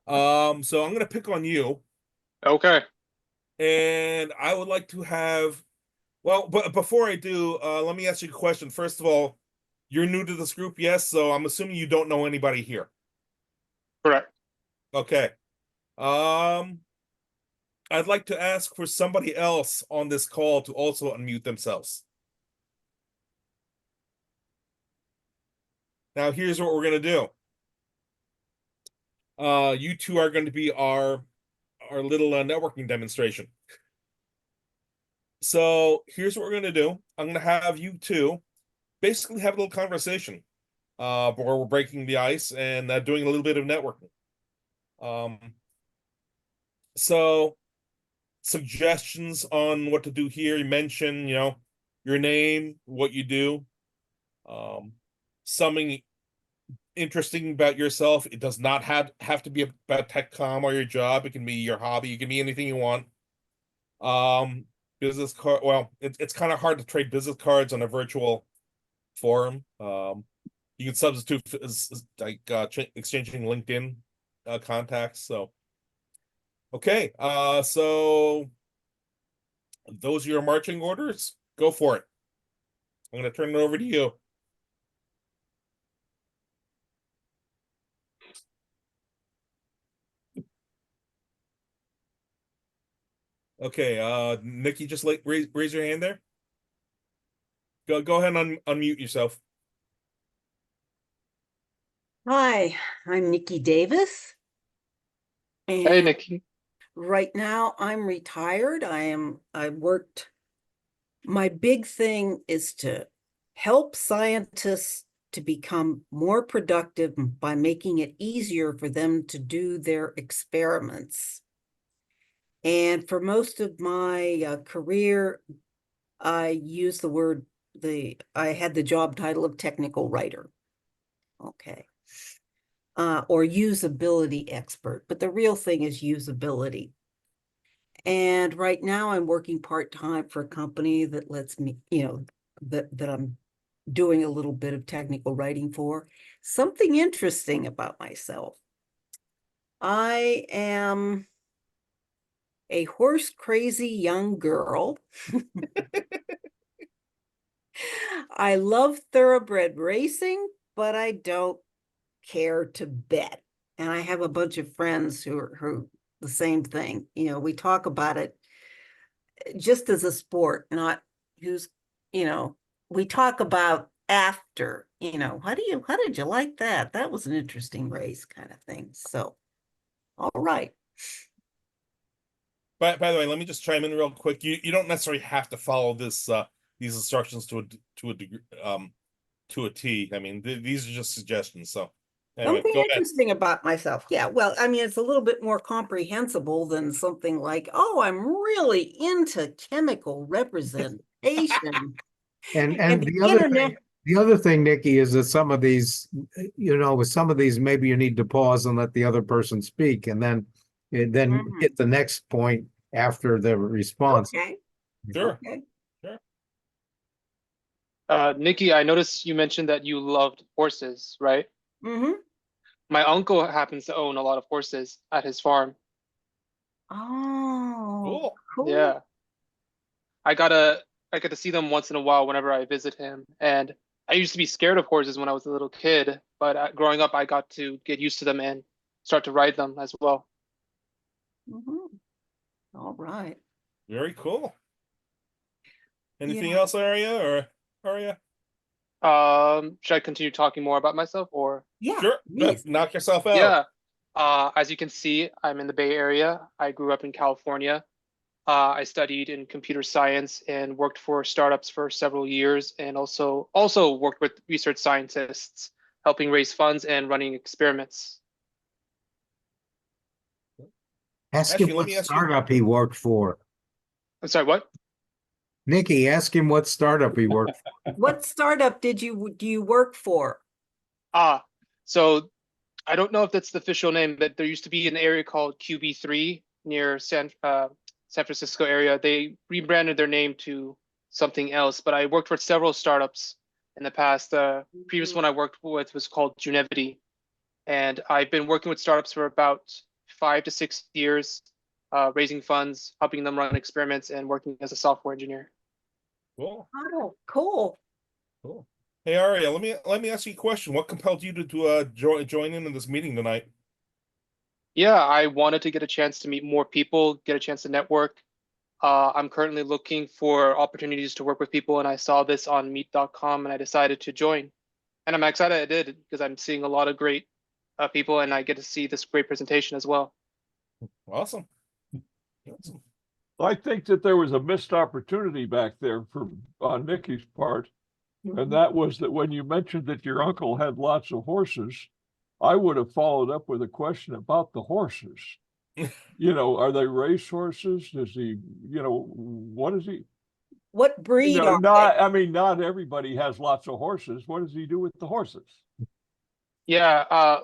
So I'm going to pick on you, Okay. and I would like to have. Well, but before I do, let me ask you a question. First of all, you're new to this group, yes? So I'm assuming you don't know anybody here. Correct. Okay. Um, I'd like to ask for somebody else on this call to also unmute themselves. Now, here's what we're gonna do. You two are going to be our little networking demonstration. So here's what we're gonna do. I'm gonna have you two basically have a little conversation, where we're breaking the ice and doing a little bit of networking. So suggestions on what to do here. You mentioned, your name, what you do, something interesting about yourself. It does not have to be about TechCom or your job. It can be your hobby. It can be anything you want. Business card. Well, it's kind of hard to trade business cards on a virtual forum. You can substitute like exchanging LinkedIn contacts. So, okay. So those are your marching orders. Go for it. I'm going to turn it over to you. Okay, Nikki, just raise your hand there. Go ahead and unmute yourself. Hi, I'm Nikki Davis. Hey, And Nikki. right now I'm retired. My big thing is to help scientists to become more productive by making it easier for them to do their experiments. And for most of my career, I had the job title of technical writer. Okay. Or usability expert, but the real thing is usability. And right now I'm working part-time for a company that lets me, that I'm doing a little bit of technical writing for. Something interesting about myself. I am a horse crazy young girl. I love thoroughbred racing, but I don't care to bet. And I have a bunch of friends who are the same thing. We talk about it just as a sport, not who's, we talk about after, how did you like that? That was an interesting race kind of thing. So, all right. By the way, let me just chime in real quick. You don't necessarily have to follow these instructions to a degree, to a T. I mean, these are just suggestions. So anyway, Something go ahead. interesting about myself. Yeah, well, I mean, it's a little bit more comprehensible than something like, oh, I'm really into chemical representation. And And the the other internet. thing, Nikki, is that some of these, with some of these, maybe you need to pause and let the other person speak, and then Mhm. hit the next point after the response. Okay. Sure. Okay. Nikki, I noticed you mentioned that you loved horses, right? Mm-hmm. My uncle happens to own a lot of horses at his farm. Oh, Cool. cool. Yeah. I get to see them once in a while whenever I visit him. And I used to be scared of horses when I was a little kid, but growing up, I got to get used to them and start to ride them as well. Mhm. All right. Very cool. Anything Yeah. else, Arya? Or Aria? Should I continue talking more about myself or? Yeah, Sure. please. Knock yourself out. Yeah. As you can see, I'm in the Bay Area. I grew up in California. I studied in computer science and worked for startups for several years, and also worked with research scientists, helping raise funds and running experiments. Ask him Actually, let what me ask you. startup he worked for. I'm sorry, what? Nikki, ask him what startup he worked for. What startup do you work for? So I don't know if that's the official name, but there used to be an area called QB3 near San Francisco area. They rebranded their name to something else, but I worked for several startups in the past. The previous one I worked with was called Junevity, and I've been working with startups for about 5 to 6 years, raising funds, helping them run experiments, and working as a software engineer. Cool. Oh, cool. Cool. Hey, Aria, let me ask you a question. What compelled you to join in this meeting tonight? Yeah, I wanted to get a chance to meet more people, get a chance to network. I'm currently looking for opportunities to work with people, and I saw this on meet.com and I decided to join. And I'm excited I did because I'm seeing a lot of great people, and I get to see this great presentation as well. Awesome. Awesome. I think that there was a missed opportunity back there on Nikki's part. And that was that when you mentioned that your uncle had lots of horses, I would have followed up with a question about the horses. Are they race horses? Does he, what is he? What breed are Not everybody has lots of horses. What does he do with the horses? Yeah,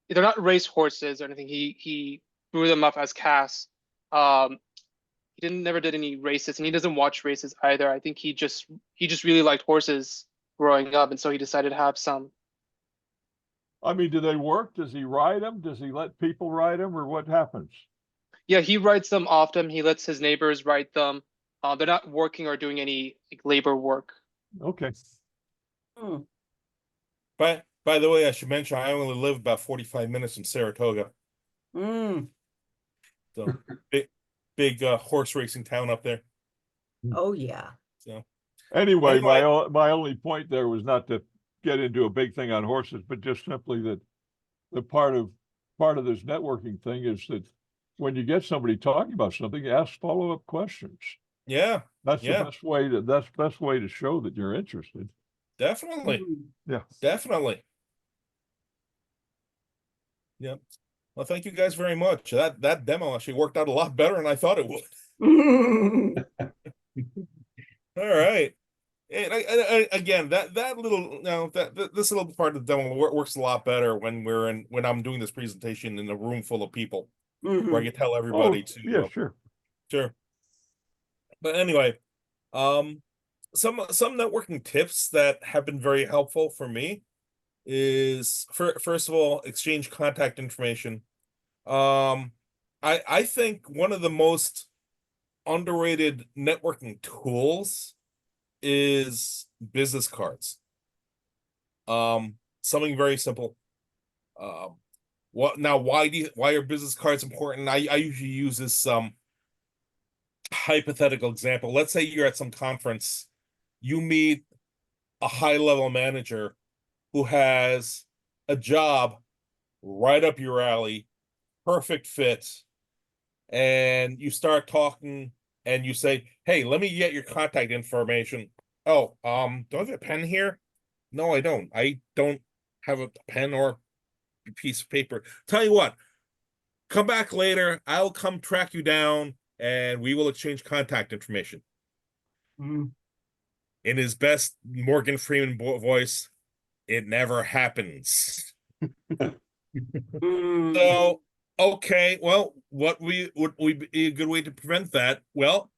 they're not race horses or anything. He grew them up as casts. He never did any races, and he doesn't watch races either. I think he just really liked horses growing up, and so he decided to have some. Do they work? Does he ride them? Does he let people ride them, or what happens? Yeah, he rides them often. He lets his neighbors ride them. They're not working or doing any labor work. Okay. Hmm. By the way, I should mention I only live about 45 minutes from Saratoga. Mm. So big horse racing town up there. Oh yeah. So Anyway, my only point there was not to get into a big thing on horses, but just simply that the part of this networking thing is that when you get somebody talking about something, ask follow-up questions. yeah, That's the best way to show that you're interested. definitely. Yeah. Definitely. Yep. Well, thank you guys very much. That demo actually worked out a lot better than I thought it would. All right. And again, that little this little part of the demo works a lot better when I'm doing this presentation in a room full of people where I can tell everybody to yeah, sure. But anyway, some networking tips that have been very helpful for me is first of all, exchange contact information. I think one of the most underrated networking tools is business cards. Something very simple. Why are business cards important? I usually use this hypothetical example. Let's say you're at some conference, you meet a high-level manager who has a job right up your alley, perfect fit, and you start talking and you say, "Hey, let me get your contact information." "Oh, do I have a pen here?" "No, I don't. I don't have a pen or a piece of paper." "Tell you what, come back later. I'll come track you down and we will exchange contact information." In his best Morgan Freeman voice, "It never happens." So, okay, well, what would be a good way to prevent that? Well,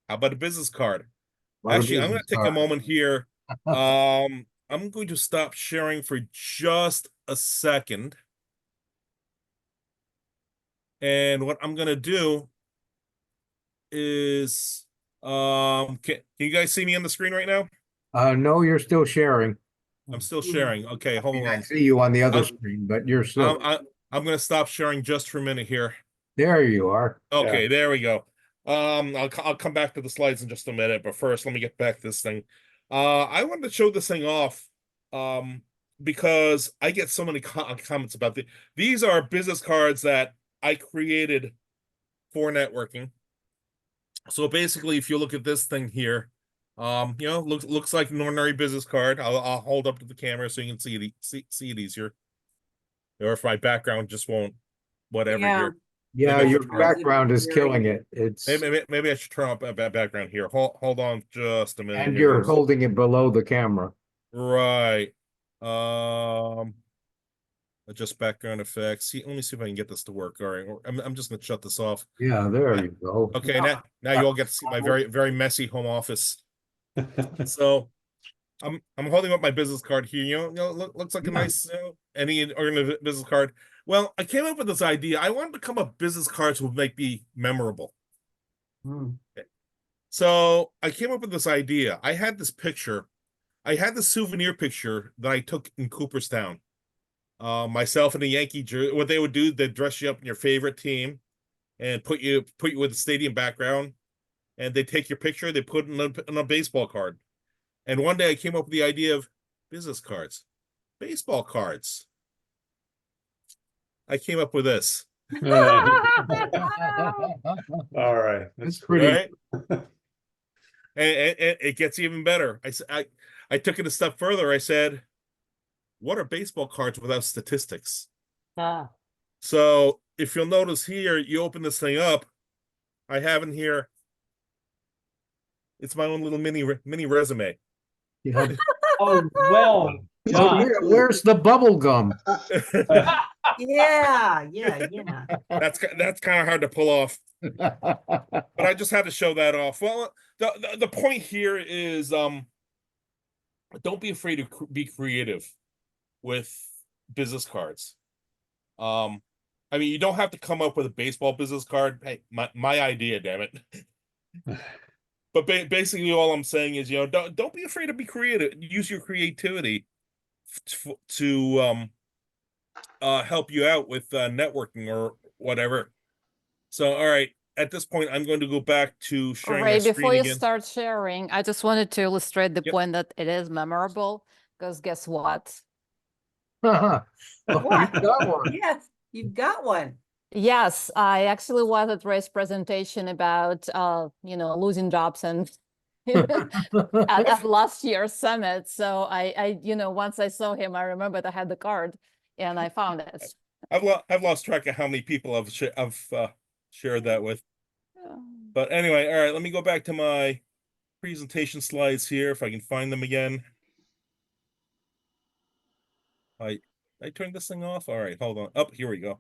how about a business card? Actually, I'm going to take a moment here. I'm going to stop sharing for just a second. And what I'm going to do is, can you guys see me on the screen right now? No, you're still sharing. I'm still sharing. Okay, hold I on. see you on the other screen, but you're still. I'm going to stop sharing just for a minute here. There you are. Okay, there we go. I'll come back to the slides in just a minute, but first let me get back to this thing. I wanted to show this thing off, because I get so many comments about these are business cards that I created for networking. So basically, if you look at this thing here, looks like an ordinary business card. I'll hold up to the camera so you can see it easier. Or if my background just won't, whatever Yeah. here. Yeah, Maybe I your should- background is killing it. It's, Maybe I should turn up a background here. Hold on just a minute. and here. you're holding it below the camera. Right. Adjust background effects. See, let me see if I can get this to work. All right, I'm just gonna shut this off. Yeah, there you go. Okay, now you all get to see my very messy home office. So I'm holding up my business card here. Looks like a nice any business card. Well, I came up with this idea. I wanted to come up with business cards would make me memorable. So I came up with this idea. I had this picture. I had the souvenir picture that I took in Cooperstown. Myself in a Yankee jersey. What they would do, they'd dress you up in your favorite team and put you with a stadium background, and they take your picture, they put it in a baseball card. And one day I came up with the idea of business cards, baseball cards. I came up with this. All right. That's pretty. Right? and it gets even better. I took it a step further. I said, what are baseball cards without statistics? Ah. So if you'll notice here, you open this thing up, I have in here, it's my own little mini resume. Yeah. Oh, well Oh, done. where's the bubble gum? Yeah. That's kind of hard to pull off, but I just had to show that off. Well, the point here is, don't be afraid to be creative with business cards. I mean, you don't have to come up with a baseball business card. Hey, my idea, damn it. But basically, all I'm saying is, don't be afraid to be creative. Use your creativity to help you out with networking or whatever. So, all right, at this point, I'm going to go back to sharing my Ray, screen before you again. start sharing, I just wanted to illustrate the Yep. point that it is memorable, because guess what? Oh, you What? got one. Yes, you've got one. Yes, I actually was at Ray's presentation about, losing jobs and at last year's summit. So I, once I saw him, I remembered I had the card and I found it. I've lost track of how many people I've shared that with. But anyway, all right, let me go back to my presentation slides here if I can find them again. I turned this thing off. All right, hold on. Oh, here we go.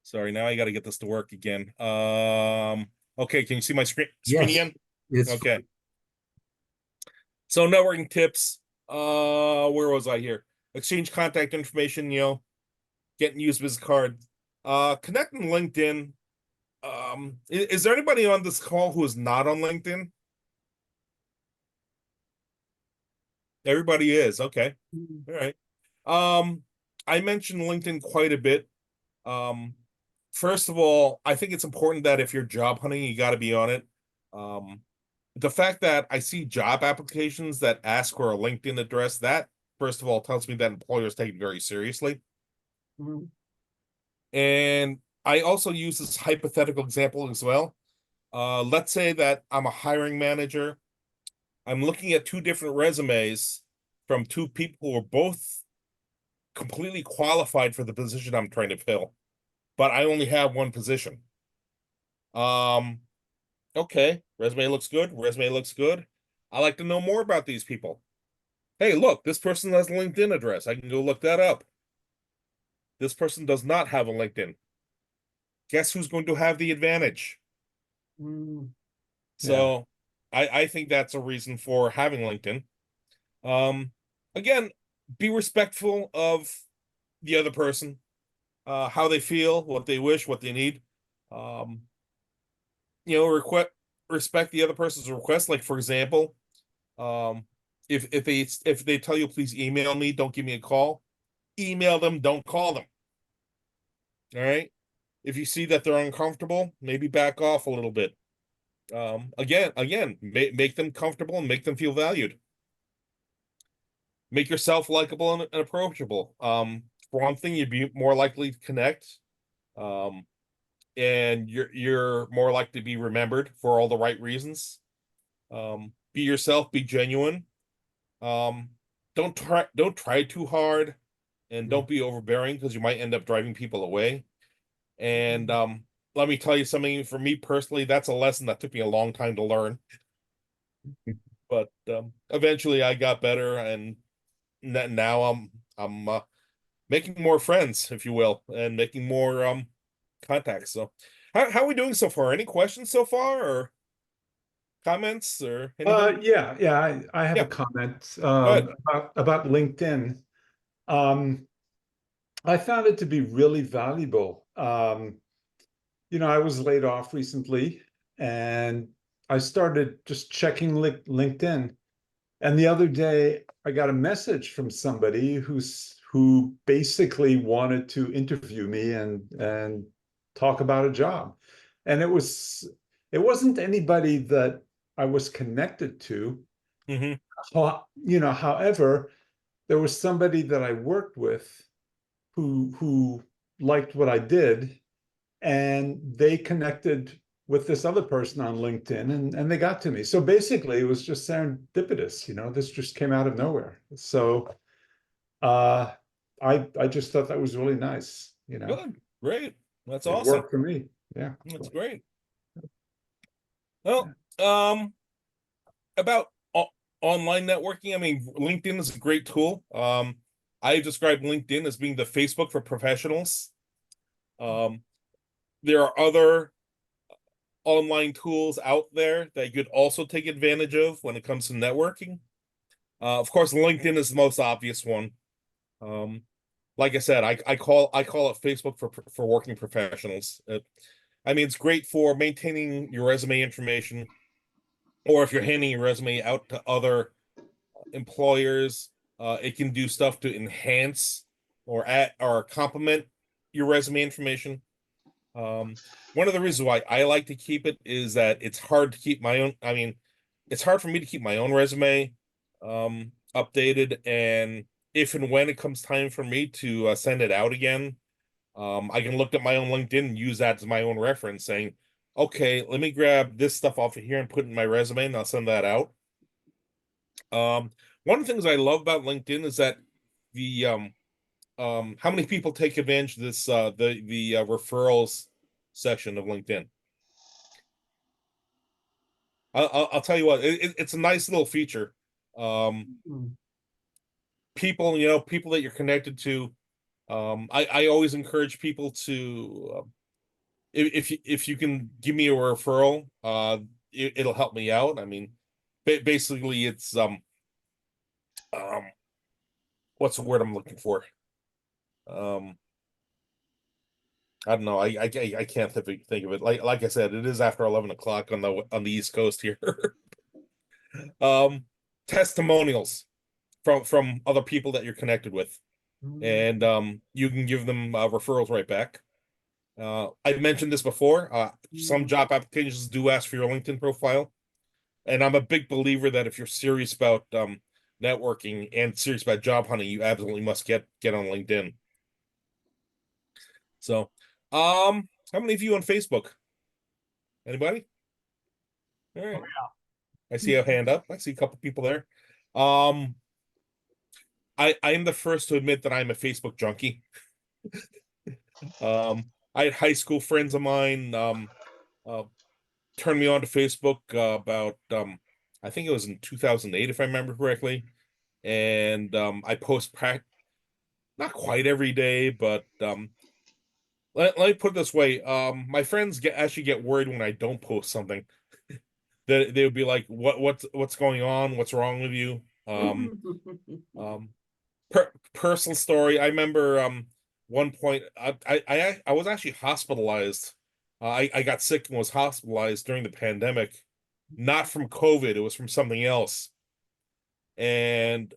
Sorry, now I got to get this to work again. Okay, can you see my screen Yes. again? It's Okay. So networking tips. Where was I here? Exchange contact information, getting used business card. Connect on LinkedIn. Is there anybody on this call who is not on LinkedIn? Everybody is, okay. All right. I mentioned LinkedIn quite a bit. First of all, I think it's important that if you're job hunting, you got to be on it. The fact that I see job applications that ask for a LinkedIn address, that first of all tells me that employers take it very seriously. And I also use this hypothetical example as well. Let's say that I'm a hiring manager. I'm looking at two different resumes from two people who are both completely qualified for the position I'm trying to fill, but I only have one position. Okay, resume looks good. I like to know more about these people. Hey, look, this person has a LinkedIn address. I can go look that up. This person does not have a LinkedIn. Guess who's going to have the advantage? So I think that's a reason for having LinkedIn. Again, be respectful of the other person, how they feel, what they wish, what they need. Respect the other person's request. Like, for example, if they tell you, please email me, don't give me a call, email them, don't call them. All right. If you see that they're uncomfortable, maybe back off a little bit. Again, make them comfortable and make them feel valued. Make yourself likable and approachable. For one thing, you'd be more likely to connect. And you're more likely to be remembered for all the right reasons. Be yourself, be genuine. Um, don't try too hard, and don't be overbearing because you might end up driving people away. And let me tell you something, for me personally, that's a lesson that took me a long time to learn. But eventually I got better, and now I'm making more friends, if you will, and making more contacts. So how are we doing so far? Any questions so far, or comments, or anything? I have a Yeah, comment go ahead. about LinkedIn. I found it to be really valuable. I was laid off recently, and I started just checking LinkedIn. And the other day, I got a message from somebody who basically wanted to interview me and talk about a job. And it wasn't anybody that I was connected to. Mm-hmm. However, there was somebody that I worked with who liked what I did, and they connected with this other person on LinkedIn, and they got to me. So basically it was just serendipitous, this just came out of nowhere. So I just thought that was really nice, Good, great. That's it awesome. worked for me. Yeah. That's great. Well, about online networking, I mean, LinkedIn is a great tool. I describe LinkedIn as being the Facebook for professionals. There are other online tools out there that you could also take advantage of when it comes to networking. Of course, LinkedIn is the most obvious one. Like I said, I call it Facebook for working professionals. I mean, it's great for maintaining your resume information, or if you're handing your resume out to other employers, it can do stuff to enhance or add or complement your resume information. One of the reasons why I like to keep it is that it's hard to keep my own. I mean, it's hard for me to keep my own resume updated, and if and when it comes time for me to send it out again, I can look at my own LinkedIn and use that as my own reference, saying, okay, let me grab this stuff off of here and put it in my resume, and I'll send that out. One of the things I love about LinkedIn is that the how many people take advantage of this the referrals section of LinkedIn. I'll tell you what, it's a nice little feature. People, people that you're connected to. I always encourage people to, if you can give me a referral, it'll help me out. I mean, basically, it's um, what's the word I'm looking for? Um, I don't know. I can't think of it. Like I said, it is after 11 o'clock on the East Coast here. um, Testimonials from other people that you're connected with, and you can give them referrals right back. I've mentioned this before. Some job applications do ask for your LinkedIn profile, and I'm a big believer that if you're serious about networking and serious about job hunting, you absolutely must get on LinkedIn. So, how many of you on Facebook? Anybody? All right. I see a hand up. I see a couple people there. I am the first to admit that I'm a Facebook junkie. I had high school friends of mine uh, turned me on to Facebook about I think it was in 2008 if I remember correctly, and I post not quite every day, but let me put it this way: my friends actually get worried when I don't post something. They would be like, what's going on? What's wrong with you?" Um, Personal story. I remember one point I was actually hospitalized. I got sick and was hospitalized during the pandemic, not from COVID. It was from something else. And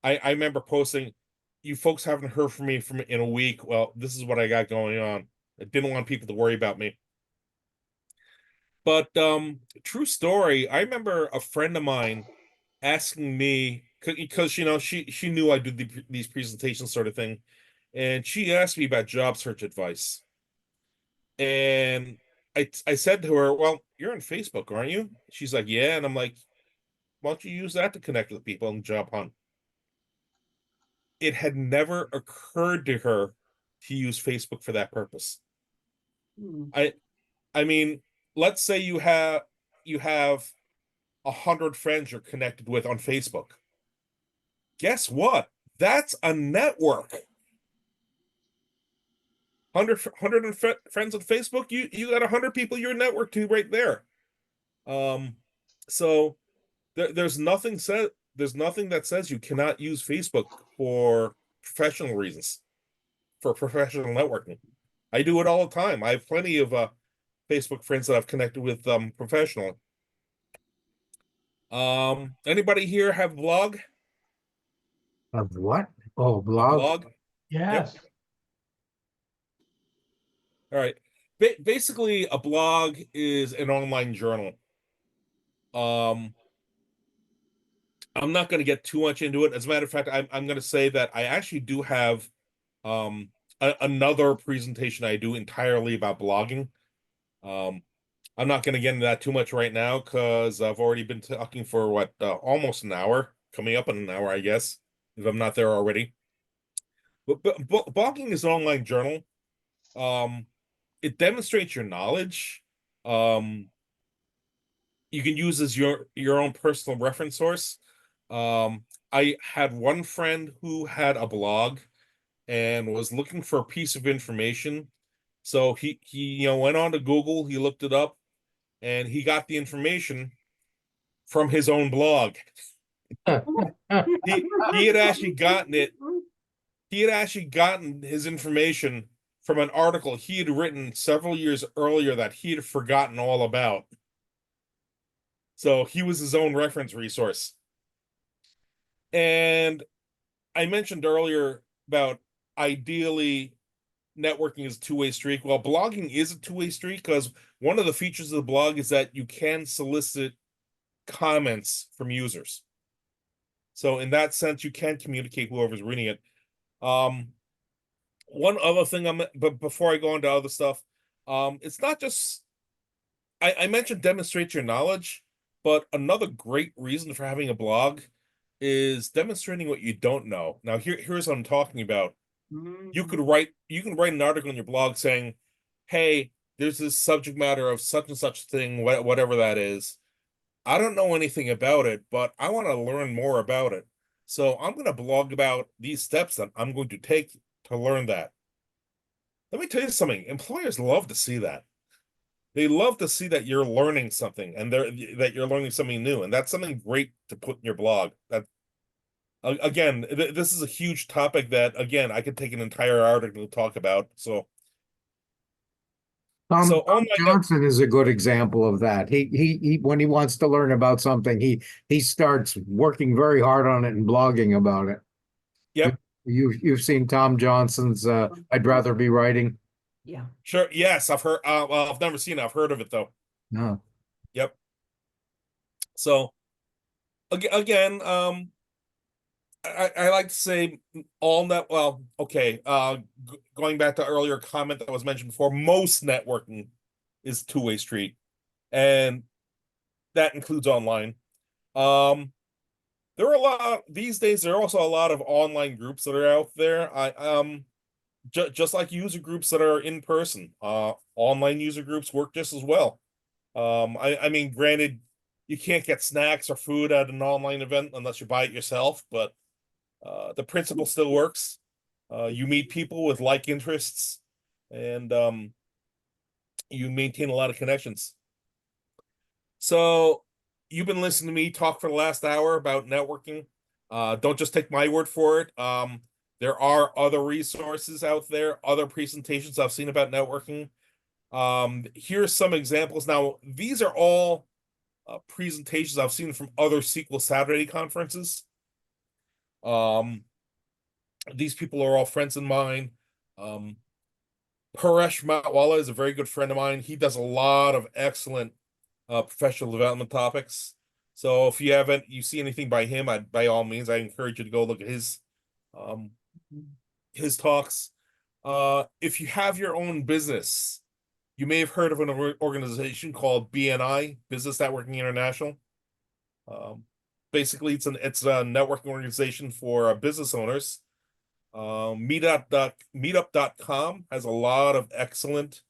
I remember posting, "You folks haven't heard from me in a week. Well, this is what I got going on." I didn't want people to worry about me. But true story, I remember a friend of mine asking me because she knew I do these presentations sort of thing, and she asked me about job search advice. And I said to her, "Well, you're on Facebook, aren't you?" She's like, "Yeah," and I'm like, "Why don't you use that to connect with people on job hunt?" It had never occurred to her to use Facebook for that purpose. Hmm. I mean, let's say you have 100 friends you're connected with on Facebook. Guess what? That's a network. 100 friends on Facebook, you got 100 people you're networked to right there. So there's nothing that says you cannot use Facebook for professional reasons, for professional networking. I do it all the time. I have plenty of Facebook friends that I've connected with professionally. Anybody here have a blog? Of what? Oh, A blog? blog? Yep. Yes. All right. Basically, a blog is an online journal. Um, I'm not going to get too much into it. As a matter of fact, I'm going to say that I actually do have um another presentation I do entirely about blogging. Um, I'm not going to get into that too much right now because I've already been talking for what almost an hour, coming up in an hour, I guess, if I'm not there already. But blogging is an online journal. Um, it demonstrates your knowledge. Um, you can use as your own personal reference source. I had one friend who had a blog and was looking for a piece of information. So he went on to Google, he looked it up, and he got the information from his own blog. He had actually gotten it. He had actually gotten his information from an article he had written several years earlier that he had forgotten all about. So he was his own reference resource. And I mentioned earlier about ideally networking is a two-way streak. Well, blogging is a two-way streak because one of the features of the blog is that you can solicit comments from users. So in that sense, you can communicate whoever's reading it. One other thing but before I go into other stuff, it's not just I mentioned demonstrate your knowledge, but another great reason for having a blog is demonstrating what you don't know. Now here's what I'm talking about. You can write an article on your blog saying, "Hey, there's this subject matter of such and such thing, whatever that is. I don't know anything about it, but I want to learn more about it. So I'm going to blog about these steps that I'm going to take to learn that." Let me tell you something. Employers love to see that. They love to see that you're learning something and that you're learning something new, and that's something great to put in your blog. That again, this is a huge topic that again I could take an entire article to talk about. So Tom on my note, Johnson is a good example of that. He when he wants to learn about something, he starts working very hard on it and blogging about it. yep, You've seen Tom Johnson's I'd rather be writing. Yeah. sure, yes, I've heard. Well, I've never seen it. I've heard of it though. No. Yep. So again, I like to say all net. Well, okay. Going back to earlier comment that was mentioned before, most networking is two-way street, and that includes online. There are a lot these days. There are also a lot of online groups that are out there. Just like user groups that are in person. Online user groups work just as well. I mean, granted, you can't get snacks or food at an online event unless you buy it yourself, but the principle still works. You meet people with like interests, and you maintain a lot of connections. So you've been listening to me talk for the last hour about networking. Don't just take my word for it. There are other resources out there, other presentations I've seen about networking. Here's some examples. Now, these are all presentations I've seen from other SQL Saturday conferences. Um, these people are all friends of mine. Um, Paresh Matwala is a very good friend of mine. He does a lot of excellent professional development topics. So if you see anything by him, by all means, I encourage you to go look at um, his talks. If you have your own business, you may have heard of an organization called BNI, Business Networking International. Basically, it's a networking organization for business owners. Meetup.com has a lot of excellent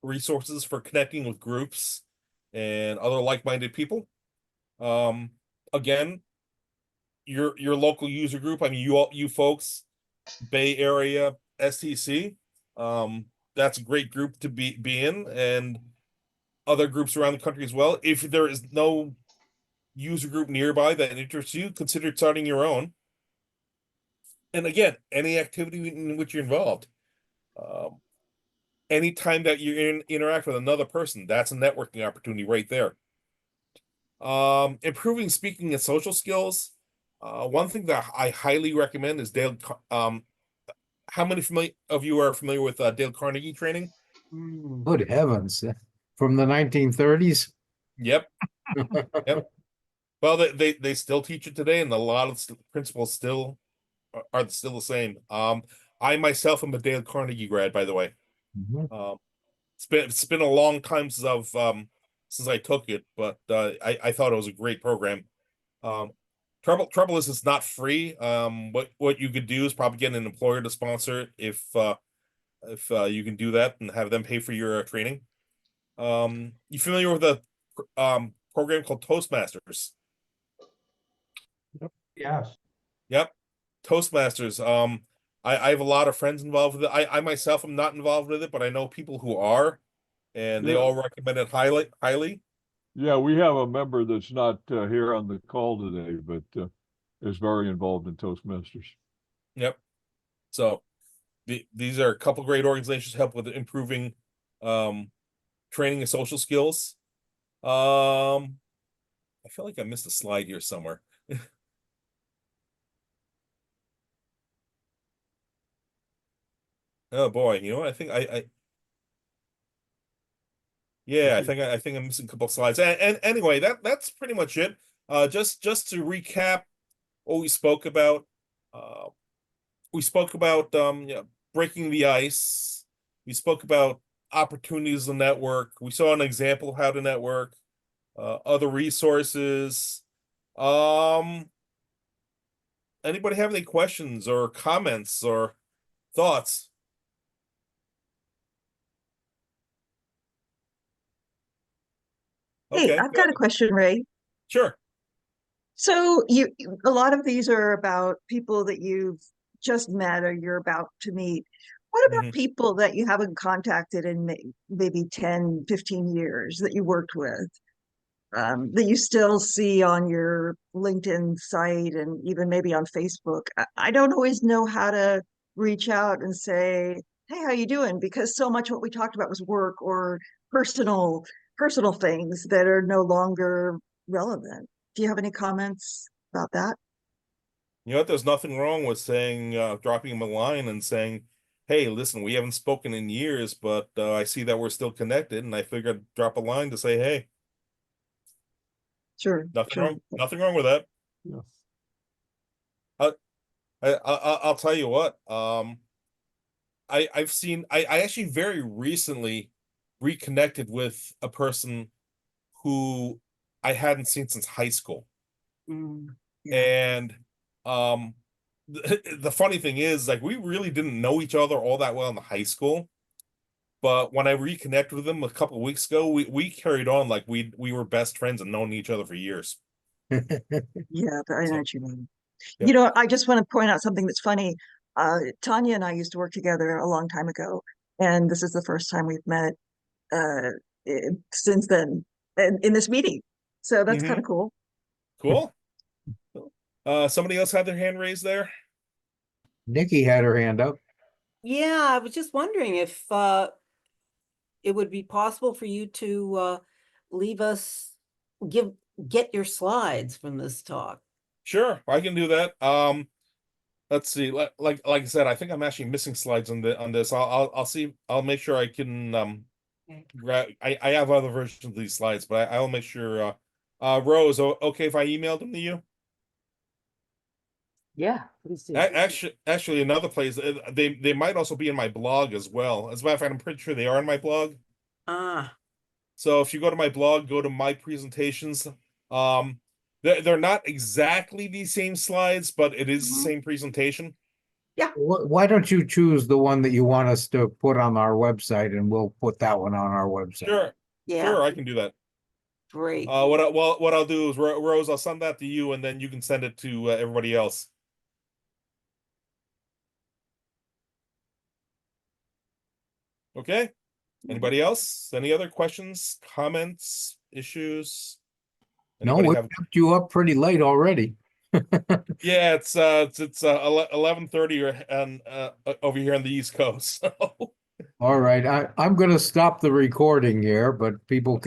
resources for connecting with groups and other like-minded people. Again, your local user group. I mean, you folks, Bay Area STC. That's a great group to be in, and other groups around the country as well. If there is no user group nearby that interests you, consider starting your own. And again, any activity in which you're involved. Anytime that you interact with another person, that's a networking opportunity right there. Improving speaking and social skills. One thing that I highly recommend is Dale. How many of you are familiar with Dale Carnegie training? Good heavens, from the 1930s? Yep. Yep. Well, they still teach it today, and a lot of principles still are still the same. I myself am a Dale Carnegie grad, by the way. Mhm. It's been a long time since I took it, but I thought it was a great program. Trouble is it's not free. What you could do is probably get an employer to sponsor it if you can do that and have them pay for your training. You familiar with a program called Toastmasters? Yes. Yep, Toastmasters. I have a lot of friends involved with it. I myself am not involved with it, but I know people who are, and they Yeah. all recommend it highly. Yeah, we have a member that's not here on the call today, but is very involved in Toastmasters. Yep. So these are a couple great organizations to help with improving training and social skills. I feel like I missed a slide here somewhere. Oh boy, you know, I think yeah, I think I'm missing a couple of slides. And anyway, that's pretty much it. Just to recap what we spoke about. Uh, we spoke about breaking the ice. We spoke about opportunities to network. We saw an example of how to network, other resources. Anybody have any questions or comments or thoughts? Hey, Okay, I've go got a ahead. question, Ray. Sure. So a lot of these are about people that you've just met or you're about to meet. What about Mhm. people that you haven't contacted in maybe 10, 15 years that you worked with, that you still see on your LinkedIn site and even maybe on Facebook? I don't always know how to reach out and say, "Hey, how you doing?" Because so much what we talked about was work or personal personal things that are no longer relevant. Do you have any comments about that? You know what? There's nothing wrong with saying, dropping him a line and saying, "Hey, listen, we haven't spoken in years, but I see that we're still connected, and I figured I'd drop a line to say, hey, Sure, nothing sure. wrong, nothing wrong with that." Yeah. I'll tell you what. I actually very recently reconnected with a person who I hadn't seen since high school. Mm, yeah. And um the funny thing is, like, we really didn't know each other all that well in the high school. But when I reconnected with him a couple of weeks ago, we carried on like we were best friends and known each other for years. Yeah, I know So what you mean. yep. I just want to point out something that's funny. Tanya and I used to work together a long time ago, and this is the first time we've met uh, since then in this meeting. So that's kind Hmm. of cool. Cool. Somebody else had their hand raised there. Nikki had her hand up. Yeah, I was just wondering if it would be possible for you to leave us get your slides from this talk. Sure, I can do that. Let's see. Like I said, I think I'm actually missing slides on this. I'll see. I'll make sure I can I have other versions of these slides, but I'll make sure. Rose, okay if I emailed them to you? Yeah, please do. Actually, another place they might also be in my blog as well. As a matter of fact, I'm pretty sure they are in my blog. Ah, So if you go to my blog, go to my presentations. They're not exactly the same slides, but it is the same presentation. Why don't you choose the one that you want us to put on our website, and we'll put that one on our website. Sure, yeah, sure, I can do that. great. What I'll do is, Rose, I'll send that to you, and then you can send it to everybody else. Okay. Anybody else? Any other questions, comments, issues? No, Anybody we have? kept you up pretty late already. Yeah, it's 11:30 and over here on the East Coast. So. All right, I'm going to stop the recording here, but people can